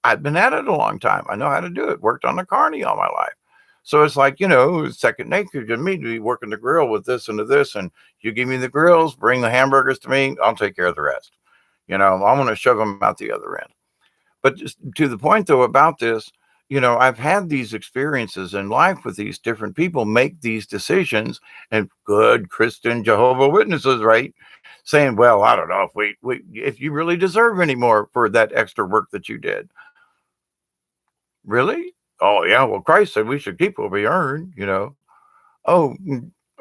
I've been at it a long time. I know how to do it. Worked on the carny all my life. So it's like, it's second nature to me to be working the grill with this and to this. And you give me the grills, bring the hamburgers to me, I'll take care of the rest. I'm going to shove them out the other end. But just to the point, though, about this, I've had these experiences in life with these different people make these decisions, and good Christian Jehovah Witnesses, right? Saying, well, I don't know if you really deserve any more for that extra work that you did. Really? Oh, yeah. Well, Christ said we should keep what we earn. Oh,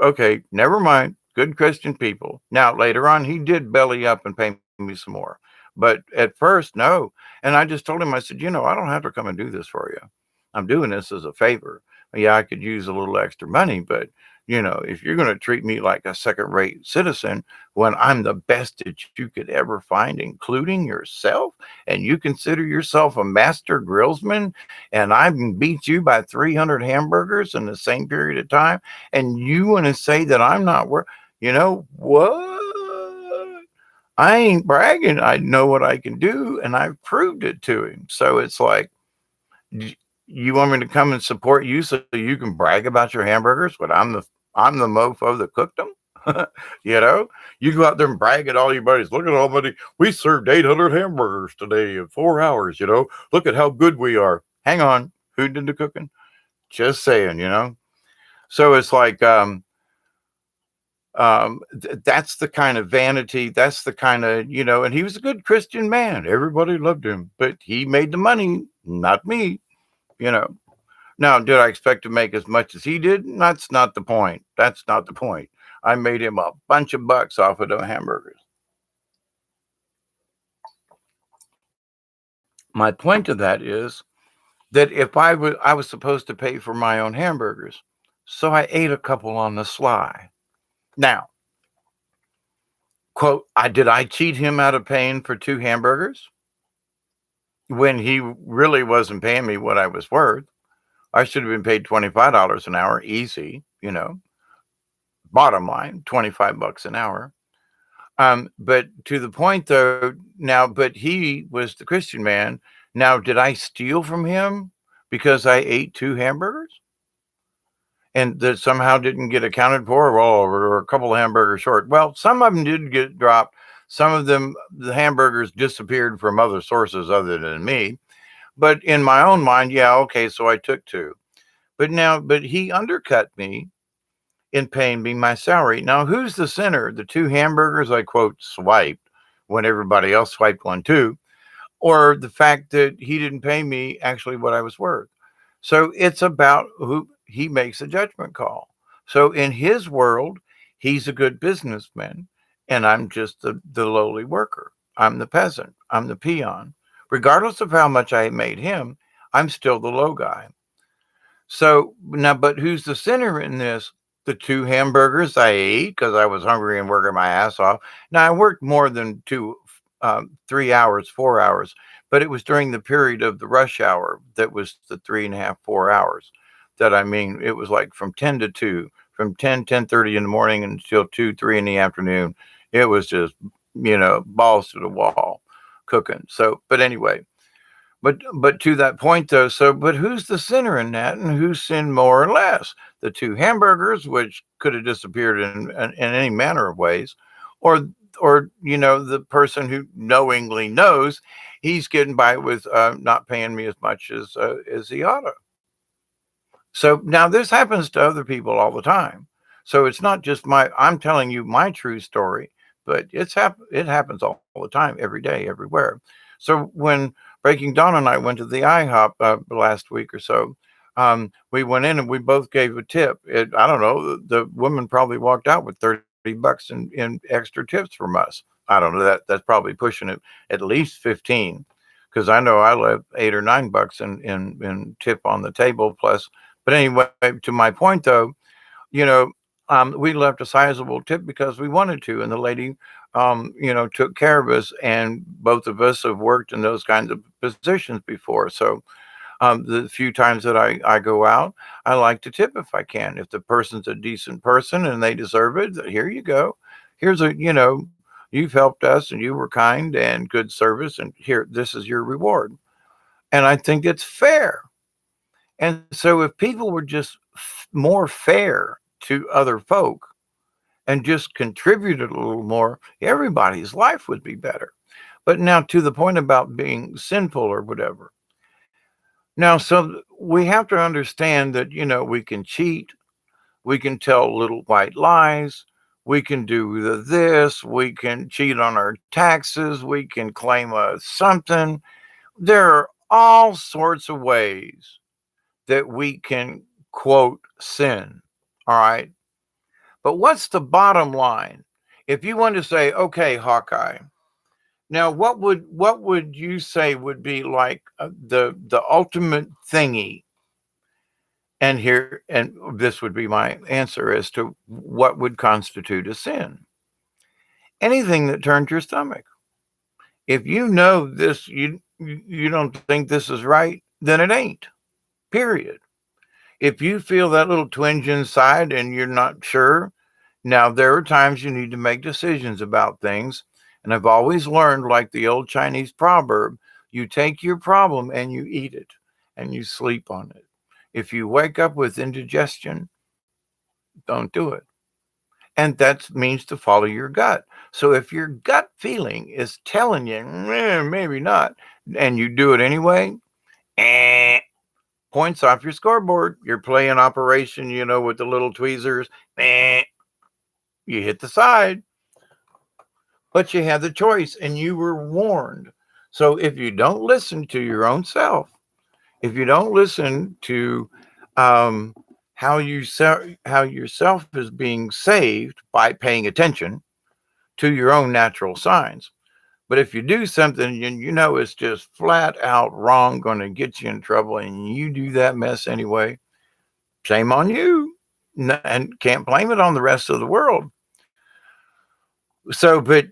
okay. Never mind. Good Christian people. Now, later on, he did belly up and pay me some more. But at first, no. And I just told him, I said, I don't have to come and do this for you. I'm doing this as a favor. Yeah, I could use a little extra money, but if you're going to treat me like a second rate citizen when I'm the best that you could ever find, including yourself, and you consider yourself a master grillsman, and I can beat you by 300 hamburgers in the same period of time, and you want to say that I'm not worth, what? I ain't bragging. I know what I can do, and I've proved it to him. So it's like, you want me to come and support you so you can brag about your hamburgers, but I'm the mofo that cooked them. you know, you go out there and brag at all your buddies. Look at how many we served 800 hamburgers today in 4 hours. Look at how good we are. Hang on, who did the cooking? Just saying. So it's like, that's the kind of vanity. That's the kind of, and he was a good Christian man. Everybody loved him, but he made the money, not me. You know. Now, did I expect to make as much as he did? That's not the point. That's not the point. I made him a bunch of bucks off of the hamburgers. My point to that is that if I was supposed to pay for my own hamburgers, so I ate a couple on the sly. Now, quote, did I cheat him out of paying for 2 hamburgers when he really wasn't paying me what I was worth? I should have been paid $25 an hour, easy. Bottom line, 25 bucks an hour. But to the point though, now, but he was the Christian man. Now, did I steal from him because I ate 2 hamburgers and that somehow didn't get accounted for? Well, we're a couple of hamburgers short. Well, some of them did get dropped. Some of them, the hamburgers disappeared from other sources other than me. But in my own mind, yeah, okay, so I took 2. But he undercut me in paying me my salary. Now, who's the sinner? The 2 hamburgers I quote swiped when everybody else swiped one too, or the fact that he didn't pay me actually what I was worth? So it's about who he makes a judgment call. So in his world, he's a good businessman, and I'm just the lowly worker. I'm the peasant. I'm the peon. Regardless of how much I made him, I'm still the low guy. So now, but who's the sinner in this? The 2 hamburgers I ate because I was hungry and working my ass off. Now I worked more than 3 hours, 4 hours, but it was during the period of the rush hour that was the 3.5, 4 hours. That I mean, it was like from 10 to 2, from 10:30 in the morning until 2, 3 in the afternoon. It was just balls to the wall cooking. So, but anyway. But to that point though, but who's the sinner in that, and who sinned more or less? The 2 hamburgers, which could have disappeared in any manner of ways, or the person who knowingly knows he's getting by with not paying me as much as he ought to. So now this happens to other people all the time. So it's not just I'm telling you my true story, but it happens all the time, every day, everywhere. So when Breaking Dawn and I went to the IHOP last week or so, we went in and we both gave a tip. I don't know, the woman probably walked out with $30 in extra tips from us. I don't know, that's probably pushing it at least 15. because I know I left $8 or $9 in tip on the table plus. But anyway, to my point though, you know, we left a sizable tip because we wanted to, and the lady, took care of us, and both of us have worked in those kinds of positions before. So the few times that I go out, I like to tip if I can. If the person's a decent person and they deserve it, here you go. Here's you've helped us and you were kind and good service, and here, this is your reward. And I think it's fair. And so if people were just more fair to other folk and just contributed a little more, everybody's life would be better. But now, to the point about being sinful or whatever. Now, so we have to understand that, we can cheat, we can tell little white lies, we can do this, we can cheat on our taxes, we can claim something. There are all sorts of ways that we can quote sin. All right. But what's the bottom line? If you want to say, okay, Hawkeye, now what would you say would be like the ultimate thingy? And this would be my answer as to what would constitute a sin. Anything that turns your stomach. If you know this, you don't think this is right, then it ain't. Period. If you feel that little twinge inside and you're not sure, now there are times you need to make decisions about things. And I've always learned, like the old Chinese proverb, you take your problem and you eat it and you sleep on it. If you wake up with indigestion, don't do it. And that means to follow your gut. So if your gut feeling is telling you, maybe not, and you do it anyway, eh, points off your scoreboard. You're playing operation, with the little tweezers. Eh, you hit the side, but you had the choice and you were warned. So if you don't listen to your own self, if you don't listen to um, how yourself is being saved by paying attention to your own natural signs. But if you do something and you know it's just flat out wrong, going to get you in trouble, and you do that mess anyway, shame on you, and can't blame it on the rest of the world. So, but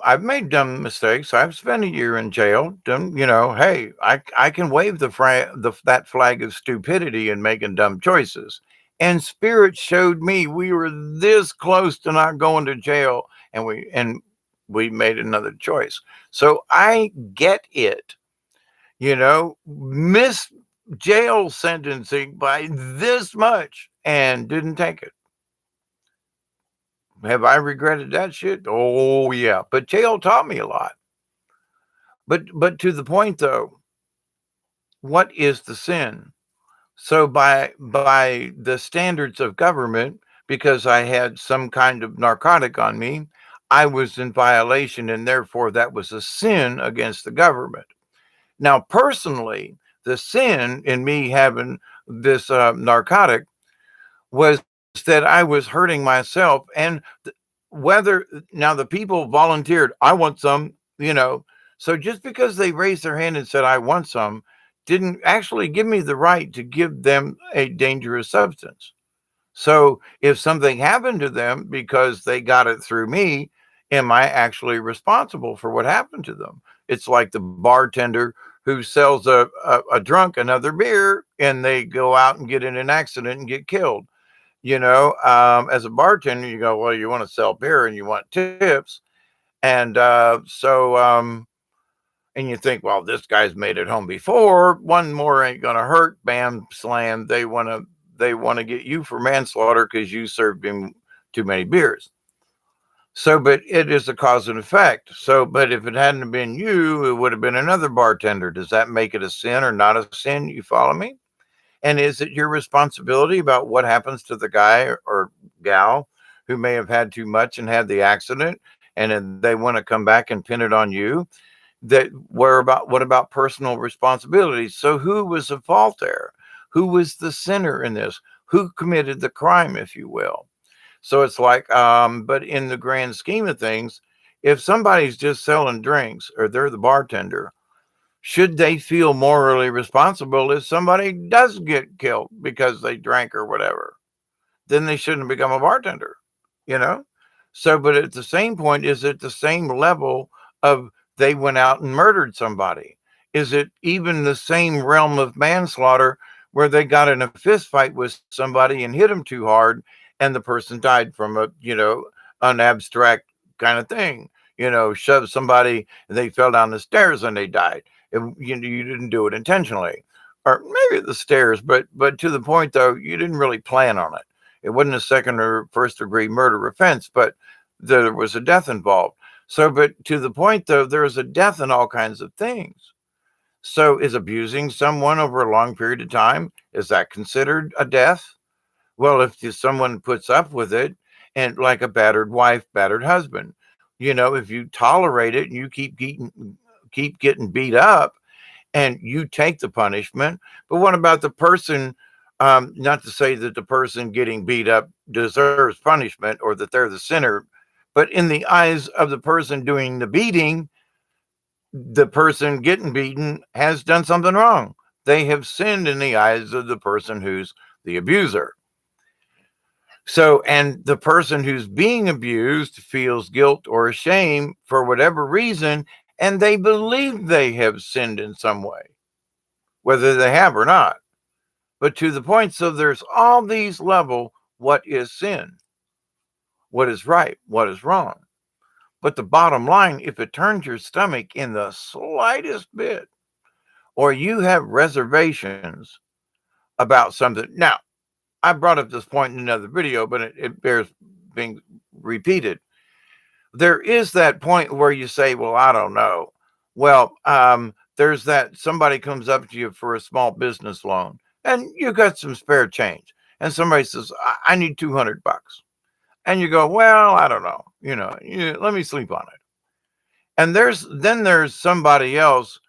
I've made dumb mistakes. I've spent a year in jail. Done, hey, I can wave that flag of stupidity and making dumb choices. And Spirit showed me we were this close to not going to jail, and we made another choice. So I get it. Missed jail sentencing by this much and didn't take it. Have I regretted that shit? Oh yeah. But jail taught me a lot. But to the point though, what is the sin? So by the standards of government, because I had some kind of narcotic on me, I was in violation, and therefore that was a sin against the government. Now, personally, the sin in me having this narcotic was that I was hurting myself. And whether now the people volunteered, I want some, so just because they raised their hand and said, I want some, didn't actually give me the right to give them a dangerous substance. So if something happened to them because they got it through me, am I actually responsible for what happened to them? It's like the bartender who sells a drunk another beer, and they go out and get in an accident and get killed. As a bartender, you go, well, you want to sell beer and you want tips. And you think, well, this guy's made it home before. One more ain't gonna hurt. Bam, slam. They wanna get you for manslaughter because you served him too many beers. So, but it is a cause and effect. So, but if it hadn't been you, it would have been another bartender. Does that make it a sin or not a sin? You follow me? And is it your responsibility about what happens to the guy or gal who may have had too much and had the accident, and then they want to come back and pin it on you? What about personal responsibilities? So who was at fault there? Who was the sinner in this? Who committed the crime, if you will? So it's like, but in the grand scheme of things, if somebody's just selling drinks or they're the bartender, should they feel morally responsible if somebody does get killed because they drank or whatever? Then they shouldn't become a bartender, you know? So, but at the same point, is it the same level of they went out and murdered somebody? Is it even the same realm of manslaughter where they got in a fist fight with somebody and hit them too hard and the person died from a, an abstract kind of thing? Shoved somebody and they fell down the stairs and they died. You didn't do it intentionally, or maybe the stairs, but to the point though, you didn't really plan on it. It wasn't a second or first degree murder offense, but there was a death involved. So, but to the point though, there is a death in all kinds of things. So, is abusing someone over a long period of time, is that considered a death? Well, if someone puts up with it, and like a battered wife, battered husband, if you tolerate it and you keep getting beat up, and you take the punishment. But what about the person? Not to say that the person getting beat up deserves punishment or that they're the sinner, but in the eyes of the person doing the beating, the person getting beaten has done something wrong. They have sinned in the eyes of the person who's the abuser. So, and the person who's being abused feels guilt or shame for whatever reason, and they believe they have sinned in some way, whether they have or not. But to the point, so there's all these level. What is sin? What is right? What is wrong? But the bottom line, if it turns your stomach in the slightest bit, or you have reservations about something. Now, I brought up this point in another video, but it bears being repeated. There is that point where you say, well, I don't know. Well, there's that somebody comes up to you for a small business loan and you got some spare change. And somebody says, I need $200. And you go, well, I don't know. Let me sleep on it. And there's somebody else,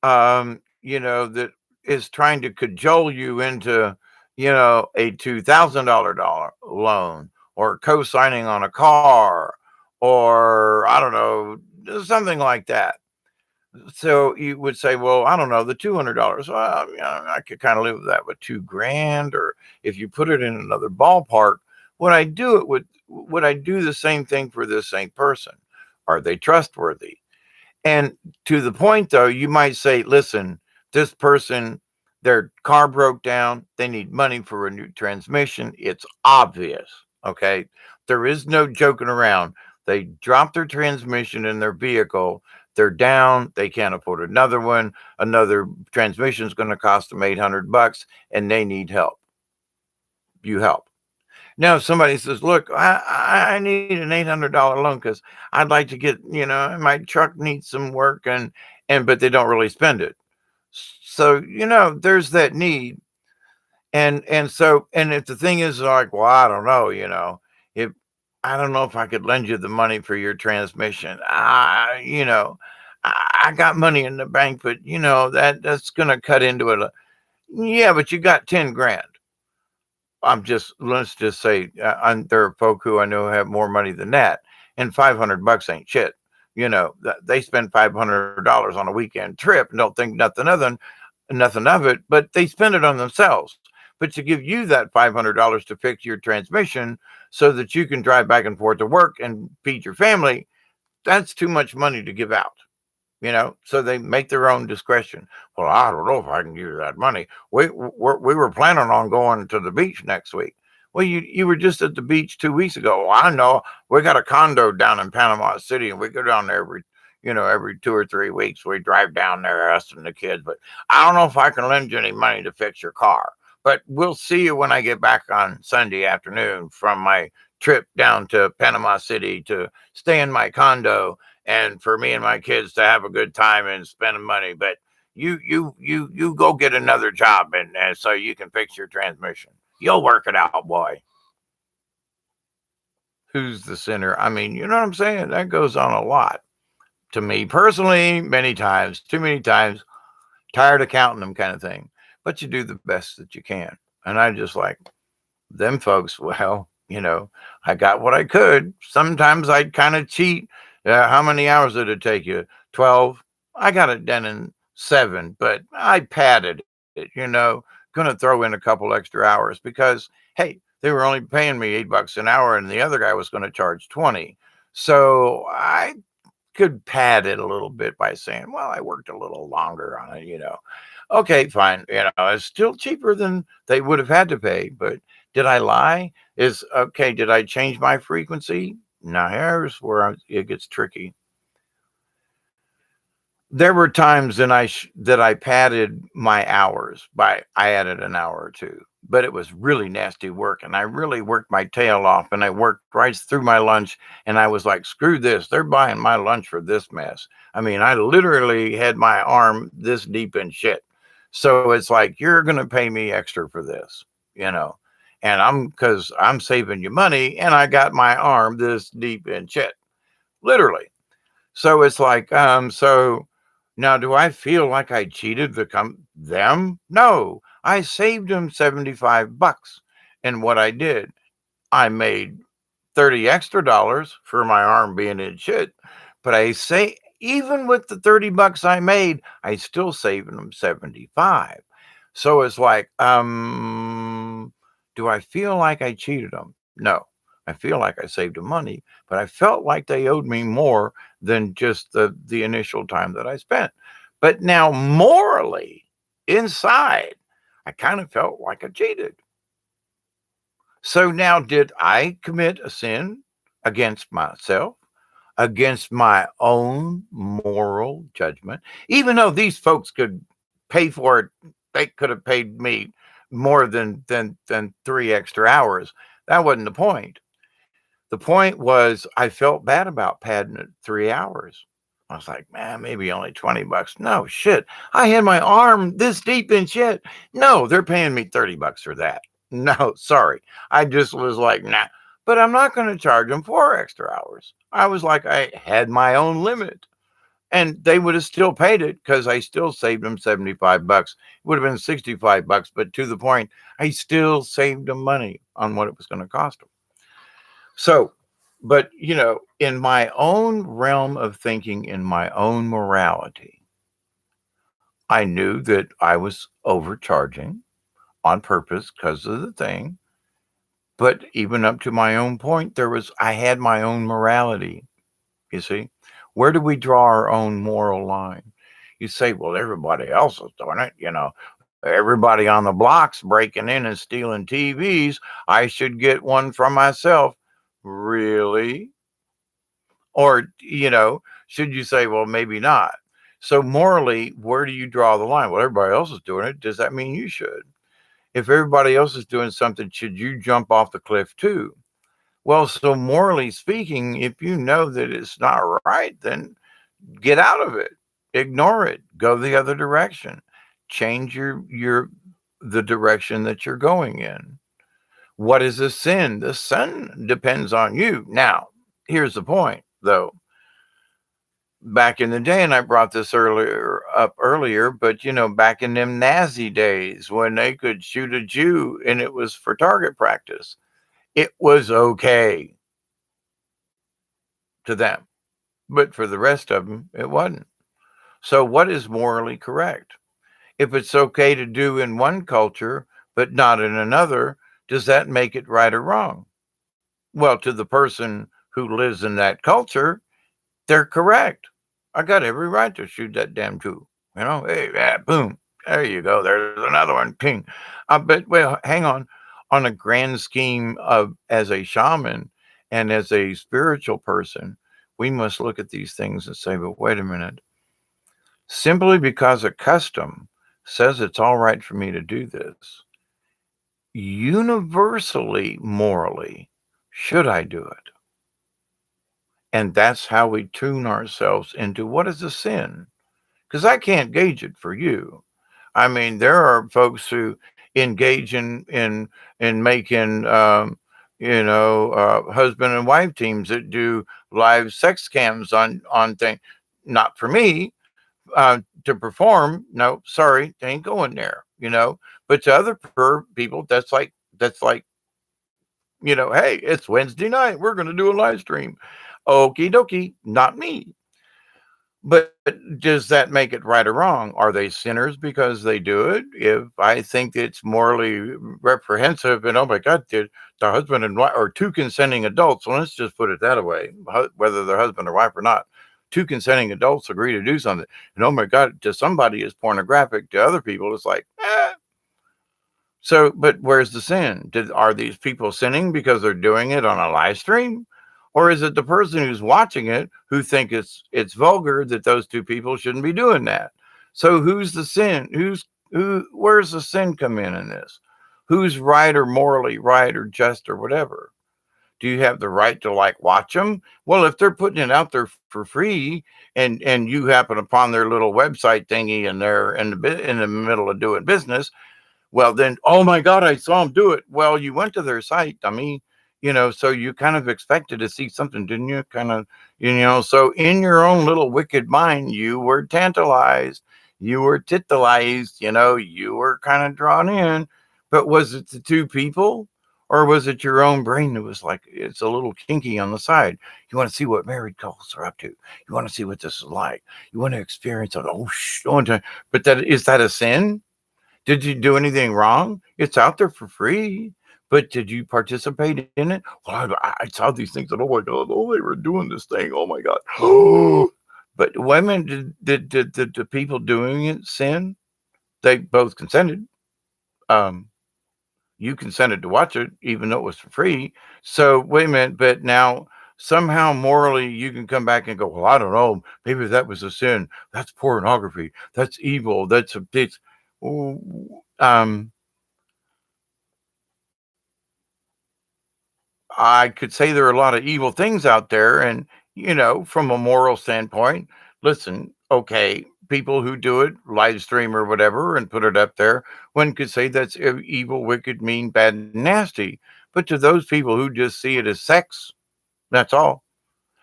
that is trying to cajole you into, a $2,000 loan or co-signing on a car or I don't know, something like that. So you would say, well, I don't know, the $200. Well, I could kind of live with that, with 2 grand, or if you put it in another ballpark, would I do the same thing for this same person? Are they trustworthy? And to the point, though, you might say, listen, this person, their car broke down. They need money for a new transmission. It's obvious. Okay. There is no joking around. They dropped their transmission in their vehicle. They're down. They can't afford another one. Another transmission is going to cost them $800 and they need help. You help. Now, if somebody says, look, I need an $800 loan because I'd like to get, my truck needs some work but they don't really spend it. So, there's that need. And if the thing is like, well, I don't know, if I don't know if I could lend you the money for your transmission. I got money in the bank, but that's going to cut into it. Yeah, but you got 10 grand. Let's just say there are folk who I know have more money than that, and $500 ain't shit. They spend $500 on a weekend trip and don't think nothing of it, but they spend it on themselves. But to give you that $500 to fix your transmission so that you can drive back and forth to work and feed your family, that's too much money to give out. So they make their own discretion. Well, I don't know if I can use that money. We were planning on going to the beach next week. Well, you were just at the beach 2 weeks ago. Well, I know we got a condo down in Panama City, and we go down there every 2 or 3 weeks. We drive down there, us and the kids. But I don't know if I can lend you any money to fix your car. But we'll see you when I get back on Sunday afternoon from my trip down to Panama City to stay in my condo and for me and my kids to have a good time and spend money. But you go get another job and so you can fix your transmission. You'll work it out, boy. Who's the sinner? I mean, you know what I'm saying? That goes on a lot. To me personally, many times, too many times, tired of counting them kind of thing. But you do the best that you can. And I just like them folks, well, I got what I could. Sometimes I'd kind of cheat. How many hours did it take you? 12. I got it done in 7, but I padded it, gonna throw in a couple extra hours because, hey, they were only paying me $8 an hour and the other guy was going to charge 20. So I could pad it a little bit by saying, well, I worked a little longer on it. Okay, fine. It's still cheaper than they would have had to pay, but did I lie? Is okay, did I change my frequency? Now here's where it gets tricky. There were times that I padded my hours by I added an hour or two, but it was really nasty work, and I really worked my tail off, and I worked right through my lunch, and I was like, "Screw this! They're buying my lunch for this mess." I mean, I literally had my arm this deep in shit. So it's like you're gonna pay me extra for this, you know, and because I'm saving you money, and I got my arm this deep in shit, literally. So it's like, so now do I feel like I cheated them? No, I saved them $75. And what I did, I made 30 extra dollars for my arm being in shit. But I say, even with the $30 I made, I still saving them 75. So it's like, do I feel like I cheated them? No. I feel like I saved them money, but I felt like they owed me more than just the initial time that I spent. But now morally, inside, I kind of felt like I cheated. So now, did I commit a sin against myself, against my own moral judgment? Even though these folks could pay for it, they could have paid me more than 3 extra hours. That wasn't the point. The point was I felt bad about padding it 3 hours. I was like, man, maybe only $20. No shit. I had my arm this deep in shit. No, they're paying me $30 for that. No, sorry. I just was like, nah. But I'm not going to charge them 4 extra hours. I was like, I had my own limit. And they would have still paid it because I still saved them $75. It would have been $65, but to the point, I still saved them money on what it was going to cost them. So, but in my own realm of thinking, in my own morality, I knew that I was overcharging on purpose because of the thing. But even up to my own point, I had my own morality. You see, where do we draw our own moral line? You say, well, everybody else is doing it. Everybody on the block's breaking in and stealing TVs. I should get one for myself. Really? Or, should you say, well, maybe not? So morally, where do you draw the line? Well, everybody else is doing it. Does that mean you should? If everybody else is doing something, should you jump off the cliff too? Well, so morally speaking, if you know that it's not right, then get out of it. Ignore it. Go the other direction. Change the direction that you're going in. What is a sin? The sin depends on you. Now, here's the point, though. Back in the day, and I brought this earlier, but back in them Nazi days when they could shoot a Jew and it was for target practice, it was okay to them, but for the rest of them, it wasn't. So, what is morally correct? If it's okay to do in one culture but not in another, does that make it right or wrong? Well, to the person who lives in that culture, they're correct. I got every right to shoot that damn Jew. Hey, yeah, boom. There you go. There's another one. Ping. But, well, hang on. On a grand scheme of as a shaman and as a spiritual person, we must look at these things and say, but wait a minute. Simply because a custom says it's all right for me to do this, universally, morally, should I do it? And that's how we tune ourselves into what is a sin. Because I can't gauge it for you. I mean, there are folks who engage in making husband and wife teams that do live sex cams on things. Not for me to perform. No, sorry, they ain't going there. But to other people, that's like hey, it's Wednesday night. We're going to do a live stream. Okie dokie, not me. But does that make it right or wrong? Are they sinners because they do it? If I think it's morally reprehensible, and oh my God, did the husband and wife or two consenting adults? Well, let's just put it that way: whether they're husband or wife or not, two consenting adults agree to do something, and oh my God, to somebody is pornographic. To other people, it's like, so, but where's the sin? Are these people sinning because they're doing it on a live stream? Or is it the person who's watching it who think it's vulgar that those two people shouldn't be doing that? So who's the sin? Where's the sin come in this? Who's right or morally right or just or whatever? Do you have the right to like watch them? Well, if they're putting it out there for free and you happen upon their little website thingy and they're in the middle of doing business, well, then, oh my God, I saw him do it. Well, you went to their site, dummy. So you kind of expected to see something, didn't you? Kind of, so in your own little wicked mind, you were tantalized, you were titillized, you were kind of drawn in. But was it the two people? Or was it your own brain that was like, it's a little kinky on the side? You want to see what married couples are up to. You want to see what this is like. You want to experience it. Oh, but is that a sin? Did you do anything wrong? It's out there for free. But did you participate in it? Well, I saw these things and oh my God, oh, they were doing this thing. Oh my God. But women, did the people doing it sin? They both consented. Um, you consented to watch it, even though it was for free. So wait a minute, but now somehow morally you can come back and go, well, I don't know, maybe that was a sin. That's pornography. That's evil. It's um I could say there are a lot of evil things out there. And, from a moral standpoint, listen, okay, people who do it, live stream or whatever, and put it up there, one could say that's evil, wicked, mean, bad, and nasty. But to those people who just see it as sex, that's all.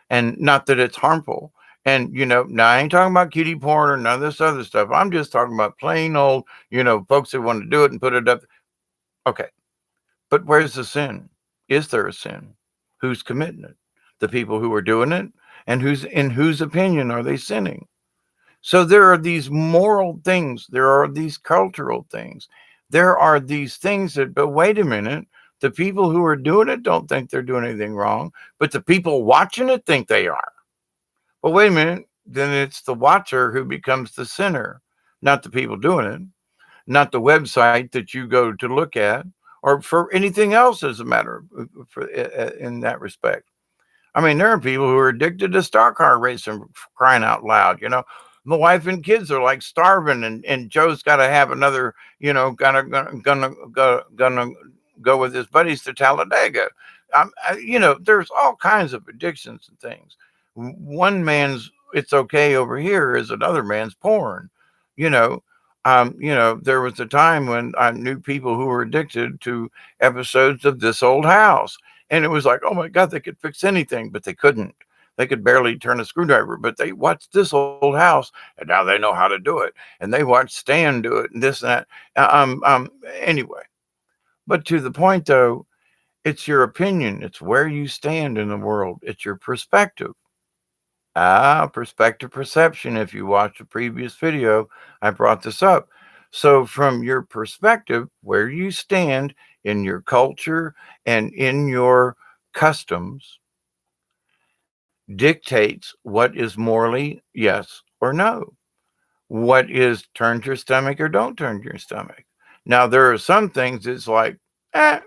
And not that it's harmful. And, now I ain't talking about kitty porn or none of this other stuff. I'm just talking about plain old, folks that want to do it and put it up. Okay. But where's the sin? Is there a sin? Who's committing it? The people who are doing it? And in whose opinion are they sinning? So there are these moral things, there are these cultural things, there are these things but wait a minute, the people who are doing it don't think they're doing anything wrong, but the people watching it think they are. Well, wait a minute, then it's the watcher who becomes the sinner, not the people doing it, not the website that you go to look at, or for anything else as a matter in that respect. I mean, there are people who are addicted to stock car racing, crying out loud. The wife and kids are like starving, and Joe's got to have another. Gonna go with his buddies to Talladega. There's all kinds of addictions and things. One man's it's okay over here is another man's porn. You know, there was a time when I knew people who were addicted to episodes of This Old House. And it was like, oh my God, they could fix anything, but they couldn't. They could barely turn a screwdriver, but they watched This Old House, and now they know how to do it. And they watched Stan do it, and this and that. Anyway, but to the point though, it's your opinion. It's where you stand in the world. It's your perspective. Perspective perception. If you watched a previous video, I brought this up. So, from your perspective, where you stand in your culture and in your customs dictates what is morally yes or no. What is turn your stomach or don't turn your stomach. Now, there are some things it's like, eh,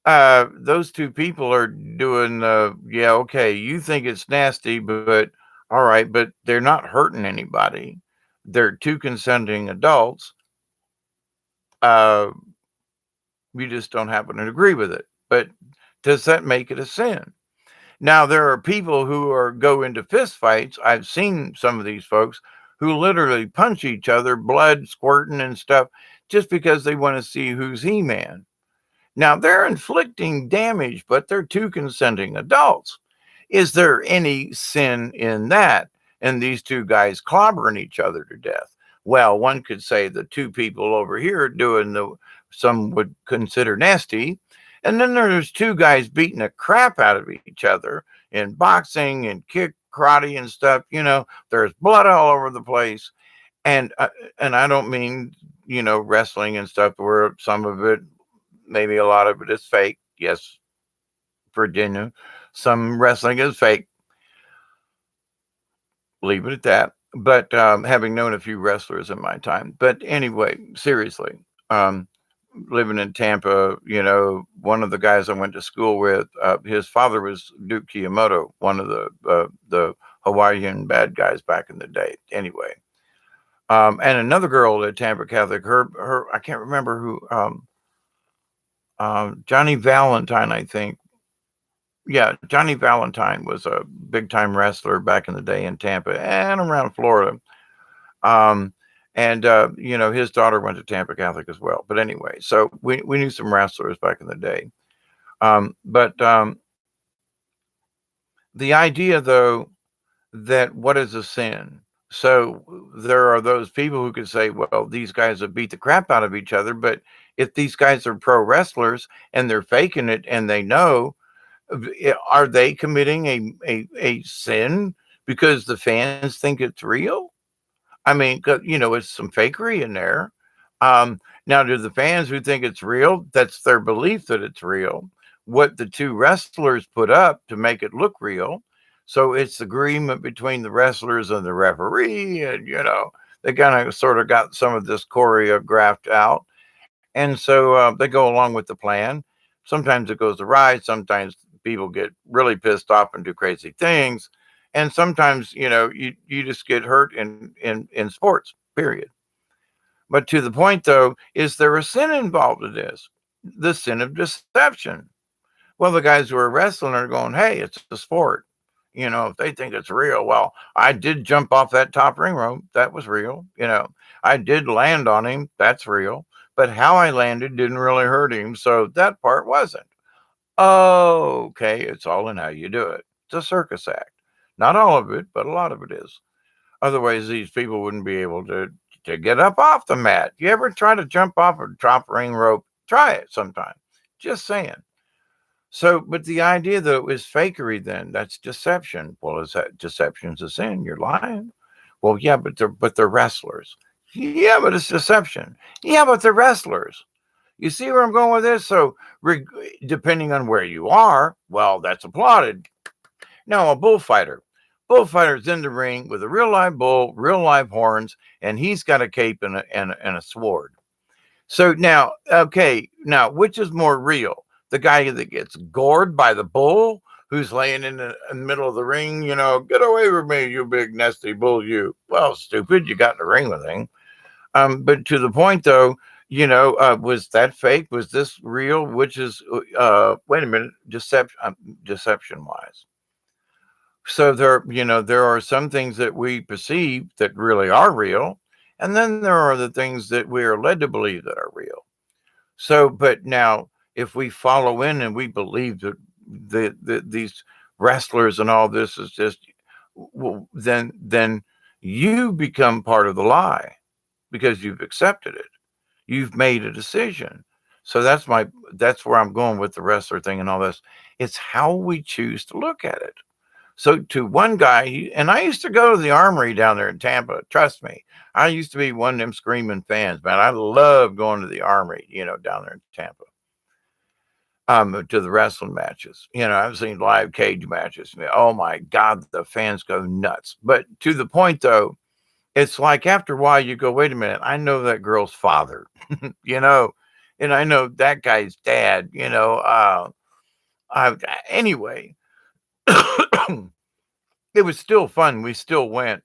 those two people are doing yeah, okay, you think it's nasty, but all right, but they're not hurting anybody. They're two consenting adults. uh we just don't happen to agree with it. But does that make it a sin? Now there are people who are go into fist fights. I've seen some of these folks who literally punch each other, blood squirting and stuff, just because they want to see who's He-Man. Now they're inflicting damage, but they're two consenting adults. Is there any sin in that? And these two guys clobbering each other to death. Well, one could say the two people over here doing some would consider nasty. And then there's two guys beating the crap out of each other in boxing and karate and stuff, there's blood all over the place. And I don't mean, wrestling and stuff where some of it, maybe a lot of it is fake. Yes, Virginia, some wrestling is fake. Leave it at that. But having known a few wrestlers in my time, but anyway, seriously, um, living in Tampa, one of the guys I went to school with, his father was Duke Kiyomoto, one of the Hawaiian bad guys back in the day. Anyway, and another girl at Tampa Catholic, her I can't remember who, Johnny Valentine, I think. Yeah, Johnny Valentine was a big time wrestler back in the day in Tampa and around Florida. Um, and his daughter went to Tampa Catholic as well. But anyway, so we knew some wrestlers back in the day. But the idea, though, that what is a sin? So there are those people who could say, well, these guys have beat the crap out of each other. But if these guys are pro wrestlers and they're faking it and they know, are they committing a sin because the fans think it's real? I mean, 'cause, it's some fakery in there. Now, do the fans who think it's real, that's their belief that it's real, what the two wrestlers put up to make it look real. So it's agreement between the wrestlers and the referee, and they kind of sort of got some of this choreographed out, and so they go along with the plan. Sometimes it goes awry. Sometimes people get really pissed off and do crazy things, and sometimes you just get hurt in sports. Period. But to the point, though, is there a sin involved in this? The sin of deception. Well, the guys who are wrestling are going, hey, it's a sport. If they think it's real, well, I did jump off that top ring rope. That was real. I did land on him. That's real. But how I landed didn't really hurt him. So that part wasn't. Okay. It's all in how you do it. It's a circus act. Not all of it, but a lot of it is. Otherwise, these people wouldn't be able to get up off the mat. You ever try to jump off a top ring rope? Try it sometime. Just saying. So, but the idea that it was fakery, then that's deception. Well, is that deception's a sin? You're lying. Well, yeah, but they're wrestlers. Yeah, but it's deception. Yeah, but they're wrestlers. You see where I'm going with this? So, depending on where you are, well, that's applauded. Now, a bullfighter. Bullfighter's in the ring with a real live bull, real live horns, and he's got a cape and a sword. So now, okay, now which is more real? The guy that gets gored by the bull, who's laying in the middle of the ring, get away from me, you big nasty bull, you. Well, stupid, you got in the ring with him. But to the point, though, was that fake? Was this real? Which is, wait a minute, deception wise. So there are some things that we perceive that really are real, and then there are the things that we are led to believe that are real. So, but now, if we follow in and we believe that these wrestlers and all this is just, well, then you become part of the lie because you've accepted it. You've made a decision. So that's where I'm going with the wrestler thing and all this. It's how we choose to look at it. So to one guy, and I used to go to the Armory down there in Tampa. Trust me, I used to be one of them screaming fans, man. I love going to the Armory, down there in Tampa. To the wrestling matches. I've seen live cage matches. Oh my God, the fans go nuts. But to the point, though, it's like after a while you go, wait a minute, I know that girl's father, and I know that guy's dad. Anyway. It was still fun. We still went,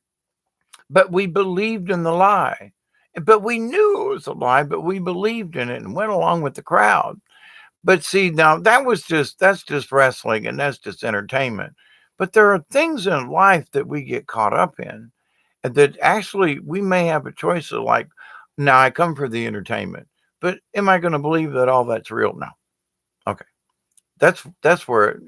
but we believed in the lie. But we knew it was a lie, but we believed in it and went along with the crowd. But see, now that's just wrestling and that's just entertainment. But there are things in life that we get caught up in and that actually we may have a choice of like, now I come for the entertainment, but am I going to believe that all that's real? No. Okay. That's where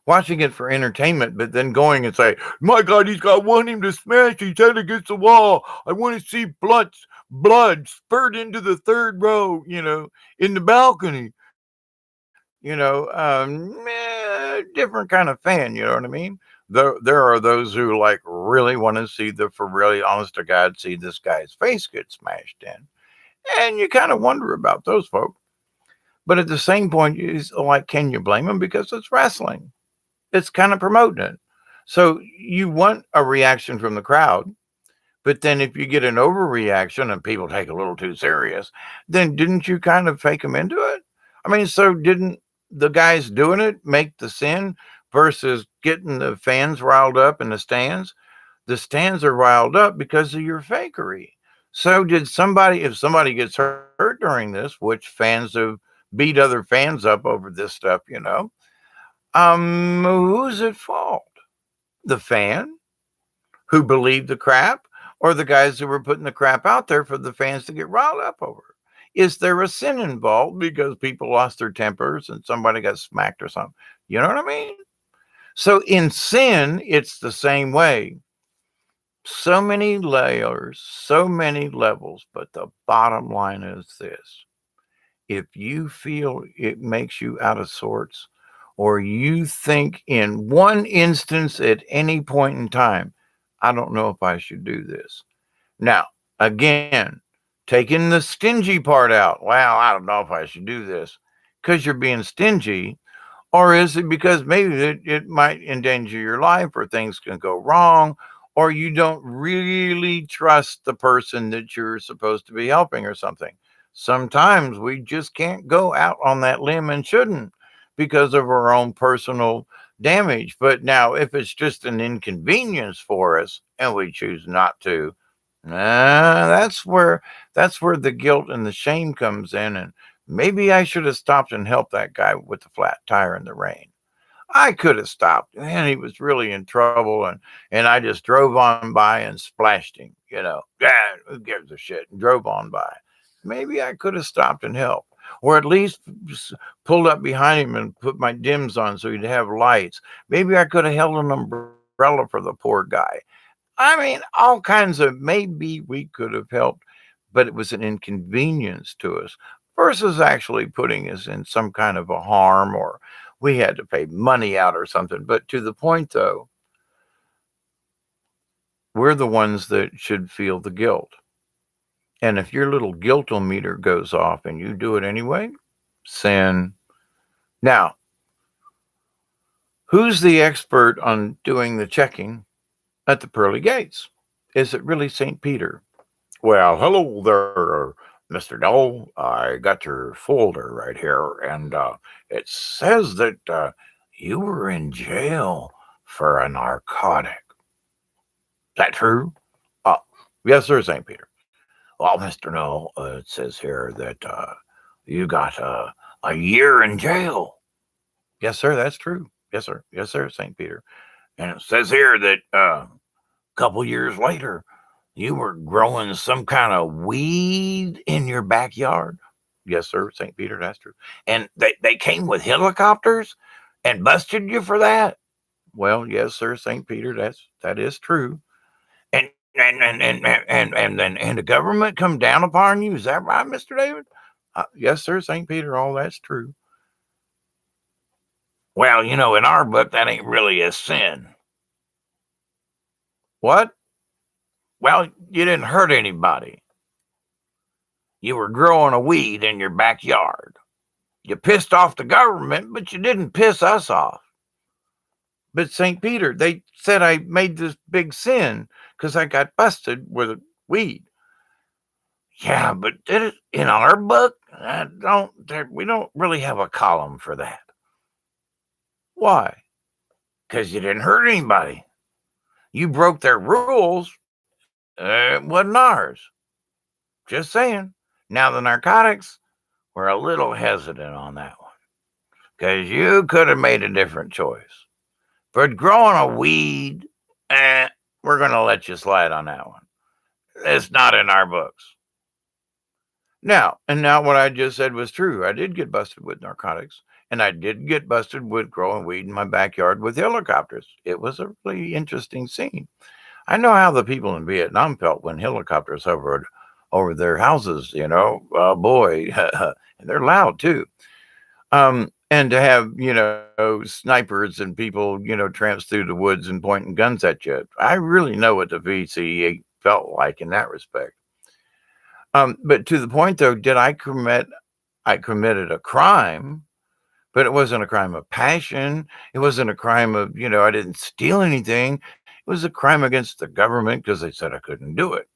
watching it for entertainment, but then going and say, "My God, I want him to smash his head against the wall. I want to see blood spurt into the third row, in the balcony." Different kind of fan, you know what I mean? there are those who like really want to see the for really honest to God see this guy's face get smashed in, and you kind of wonder about those folks. But at the same point, like, can you blame them because it's wrestling? It's kind of promoting it. So you want a reaction from the crowd, but then if you get an overreaction and people take a little too serious, then didn't you kind of fake them into it? I mean, so didn't the guys doing it make the sin versus getting the fans riled up in the stands? The stands are riled up because of your fakery. So did somebody, if somebody gets hurt during this, which fans have beat other fans up over this stuff, who's at fault? The fan who believed the crap, or the guys who were putting the crap out there for the fans to get riled up over? Is there a sin involved because people lost their tempers and somebody got smacked or something? You know what I mean? So in sin, it's the same way. So many layers, so many levels, but the bottom line is this. If you feel it makes you out of sorts, or you think in one instance at any point in time, I don't know if I should do this. Now, again, taking the stingy part out, well, I don't know if I should do this because you're being stingy, or is it because maybe it might endanger your life or things can go wrong, or you don't really trust the person that you're supposed to be helping or something? Sometimes we just can't go out on that limb and shouldn't because of our own personal damage. But now, if it's just an inconvenience for us and we choose not to, that's where the guilt and the shame comes in. And maybe I should have stopped and helped that guy with the flat tire in the rain. I could have stopped, and he was really in trouble, and I just drove on by and splashed him. Yeah, who gives a shit? And drove on by. Maybe I could have stopped and helped, or at least pulled up behind him and put my dims on so he'd have lights. Maybe I could have held an umbrella for the poor guy. I mean, all kinds of maybe we could have helped, but it was an inconvenience to us versus actually putting us in some kind of a harm, or we had to pay money out or something. But to the point, though, we're the ones that should feel the guilt. And if your little guiltometer goes off and you do it anyway, sin. Now, who's the expert on doing the checking at the pearly gates? Is it really St. Peter? Well, hello there, Mr. Dole. I got your folder right here, and it says that you were in jail for a narcotic. Is that true? Uh, yes, sir, St. Peter. Well, Mr. Dole, it says here that you got a year in jail. Yes, sir, that's true. Yes, sir, St. Peter. And it says here that a couple years later, you were growing some kind of weed in your backyard. Yes, sir, St. Peter, that's true. And they came with helicopters and busted you for that? Well, yes, sir, St. Peter, that is true. And the government come down upon you. Is that right, Mr. David? Yes, sir, St. Peter, all that's true. Well, in our book, that ain't really a sin. What? Well, you didn't hurt anybody. You were growing a weed in your backyard. You pissed off the government, but you didn't piss us off. But St. Peter, they said I made this big sin because I got busted with weed. Yeah, but in our book, we don't really have a column for that. Why? Because you didn't hurt anybody. You broke their rules. It wasn't ours. Just saying. Now the narcotics, we're a little hesitant on that one because you could have made a different choice. But growing a weed, we're going to let you slide on that one. It's not in our books. Now what I just said was true. I did get busted with narcotics, and I did get busted with growing weed in my backyard with helicopters. It was a really interesting scene. I know how the people in Vietnam felt when helicopters hovered over their houses, boy, and they're loud too. And to have, snipers and people, tramps through the woods and pointing guns at you. I really know what the VCE felt like in that respect. But to the point though, I committed a crime, but it wasn't a crime of passion. It wasn't a crime of, I didn't steal anything. It was a crime against the government because they said I couldn't do it.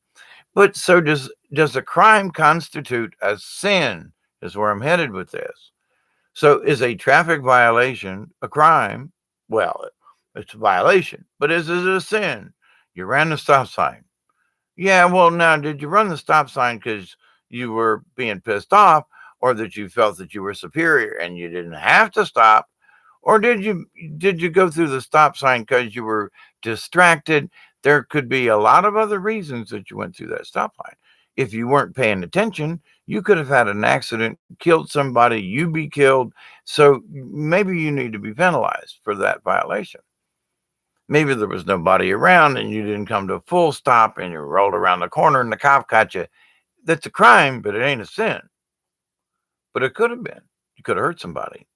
But so does a crime constitute a sin? Is where I'm headed with this. So is a traffic violation a crime? Well, it's a violation, but is it a sin? You ran the stop sign. Yeah, well, now, did you run the stop sign because you were being pissed off or that you felt that you were superior and you didn't have to stop? Or did you go through the stop sign because you were distracted? There could be a lot of other reasons that you went through that stop line. If you weren't paying attention, you could have had an accident, killed somebody, you be killed. So maybe you need to be penalized for that violation. Maybe there was nobody around and you didn't come to a full stop and you rolled around the corner and the cop caught you. That's a crime, but it ain't a sin. But it could have been. You could have hurt somebody.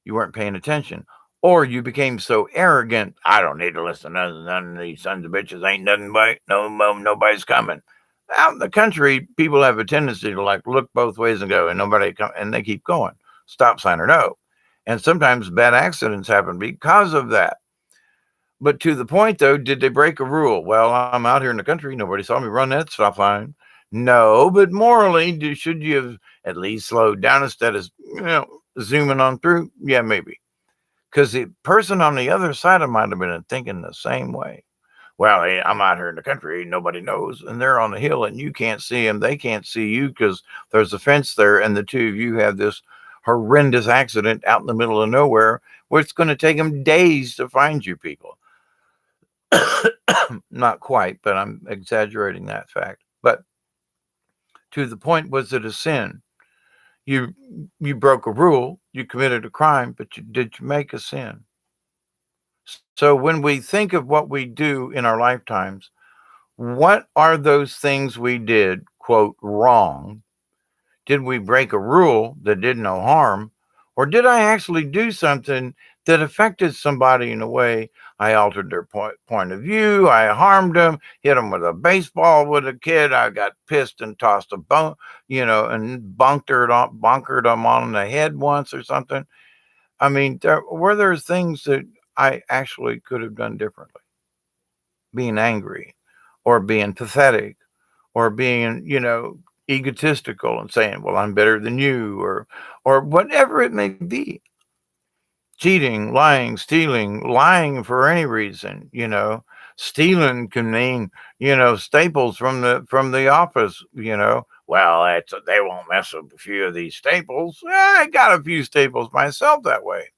You weren't paying attention. Or you became so arrogant, I don't need to listen to none of these sons of bitches. Ain't nothing but nobody's coming. Out in the country, people have a tendency to like look both ways and go, and nobody come, and they keep going, stop sign or no. And sometimes bad accidents happen because of that. But to the point though, did they break a rule? Well, I'm out here in the country. Nobody saw me run that stop sign. No, but morally, should you have at least slowed down instead of zooming on through? Yeah, maybe. Because the person on the other side of might have been thinking the same way. Well, hey, I'm out here in the country, nobody knows, and they're on the hill, and you can't see them. They can't see you because there's a fence there, and the two of you have this horrendous accident out in the middle of nowhere where it's going to take them days to find you people. Not quite, but I'm exaggerating that fact. But to the point, was it a sin? You you broke a rule, you committed a crime, but did you make a sin? So when we think of what we do in our lifetimes, what are those things we did, quote, wrong? Did we break a rule that did no harm? Or did I actually do something that affected somebody in a way? I altered their point of view. I harmed them, hit them with a baseball with a kid. I got pissed and tossed a bone, and bunkered them on the head once or something. I mean, were there things that I actually could have done differently? Being angry or being pathetic or being, egotistical and saying, well, I'm better than you or whatever it may be. Cheating, lying, stealing, lying for any reason, stealing can mean, staples from the office, well, they won't mess with a few of these staples. I got a few staples myself that way.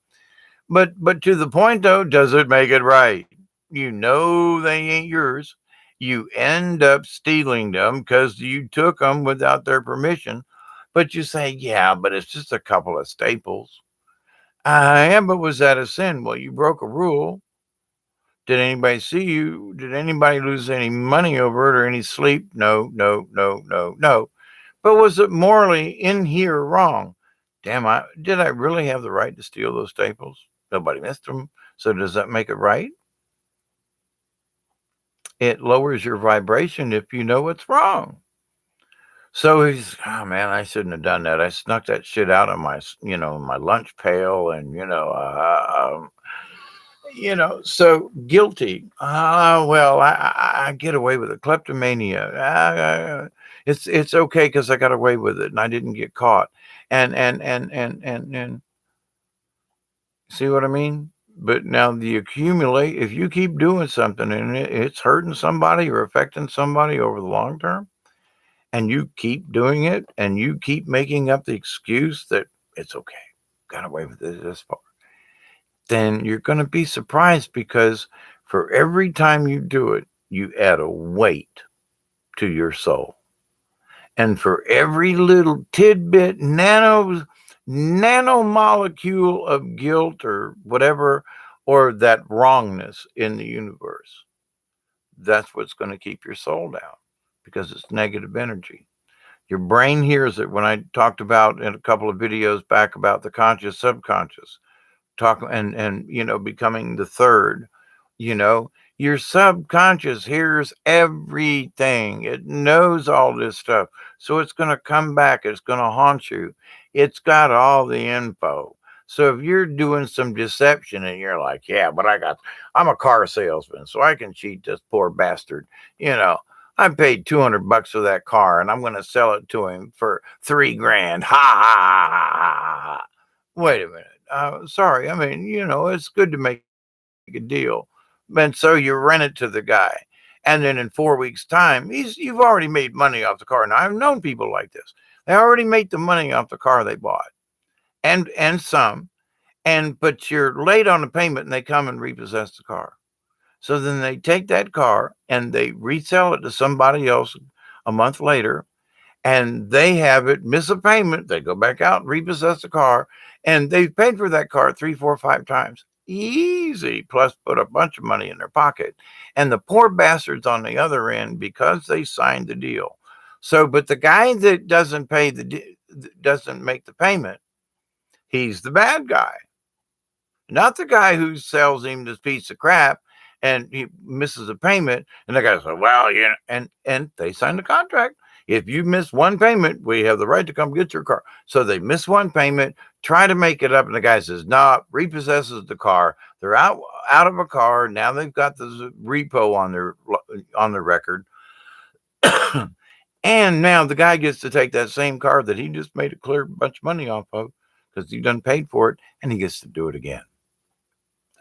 But to the point though, does it make it right? You know they ain't yours. You end up stealing them because you took them without their permission. But you say, yeah, but it's just a couple of staples. Yeah, but was that a sin? Well, you broke a rule. Did anybody see you? Did anybody lose any money over it or any sleep? No, no, no, no, no. But was it morally in here wrong? Damn, did I really have the right to steal those staples? Nobody missed them. So does that make it right? It lowers your vibration if you know what's wrong. So he's, oh man, I shouldn't have done that. I snuck that shit out of my lunch pail, and so guilty. Well, I get away with it. Kleptomania. It's okay because I got away with it and I didn't get caught. And see what I mean? But now the accumulate. If you keep doing something and it's hurting somebody or affecting somebody over the long term, and you keep doing it and you keep making up the excuse that it's okay, got away with it this far, then you're going to be surprised because for every time you do it, you add a weight to your soul. And for every little tidbit, nanomolecule of guilt or whatever, or that wrongness in the universe, that's what's going to keep your soul down because it's negative energy. Your brain hears it. When I talked about in a couple of videos back about the conscious subconscious, talk and becoming the third, you know, your subconscious hears everything. It knows all this stuff. So it's going to come back. It's going to haunt you. It's got all the info. So if you're doing some deception and you're like, yeah, but I'm a car salesman, so I can cheat this poor bastard. You know, I paid $200 for that car and I'm going to sell it to him for 3 grand. Ha ha ha ha ha. Ha. Wait a minute. Sorry. I mean, it's good to make a deal. And so you rent it to the guy. And then in 4 weeks' time, you've already made money off the car. Now I've known people like this. They already made the money off the car they bought. And some. But you're late on the payment and they come and repossess the car. So then they take that car and they resell it to somebody else a month later, and they have it miss a payment. They go back out and repossess the car, and they've paid for that car 3, 4, 5 times. Easy, plus put a bunch of money in their pocket. And the poor bastards on the other end, because they signed the deal. So, but the guy that doesn't make the payment, he's the bad guy, not the guy who sells him this piece of crap and he misses a payment. And the guy says, well, and they signed the contract. If you miss one payment, we have the right to come get your car. So they miss one payment, try to make it up, and the guy says, no, repossesses the car. They're out of a car. Now they've got the repo on their record. And now the guy gets to take that same car that he just made a clear bunch of money off of because he done paid for it, and he gets to do it again.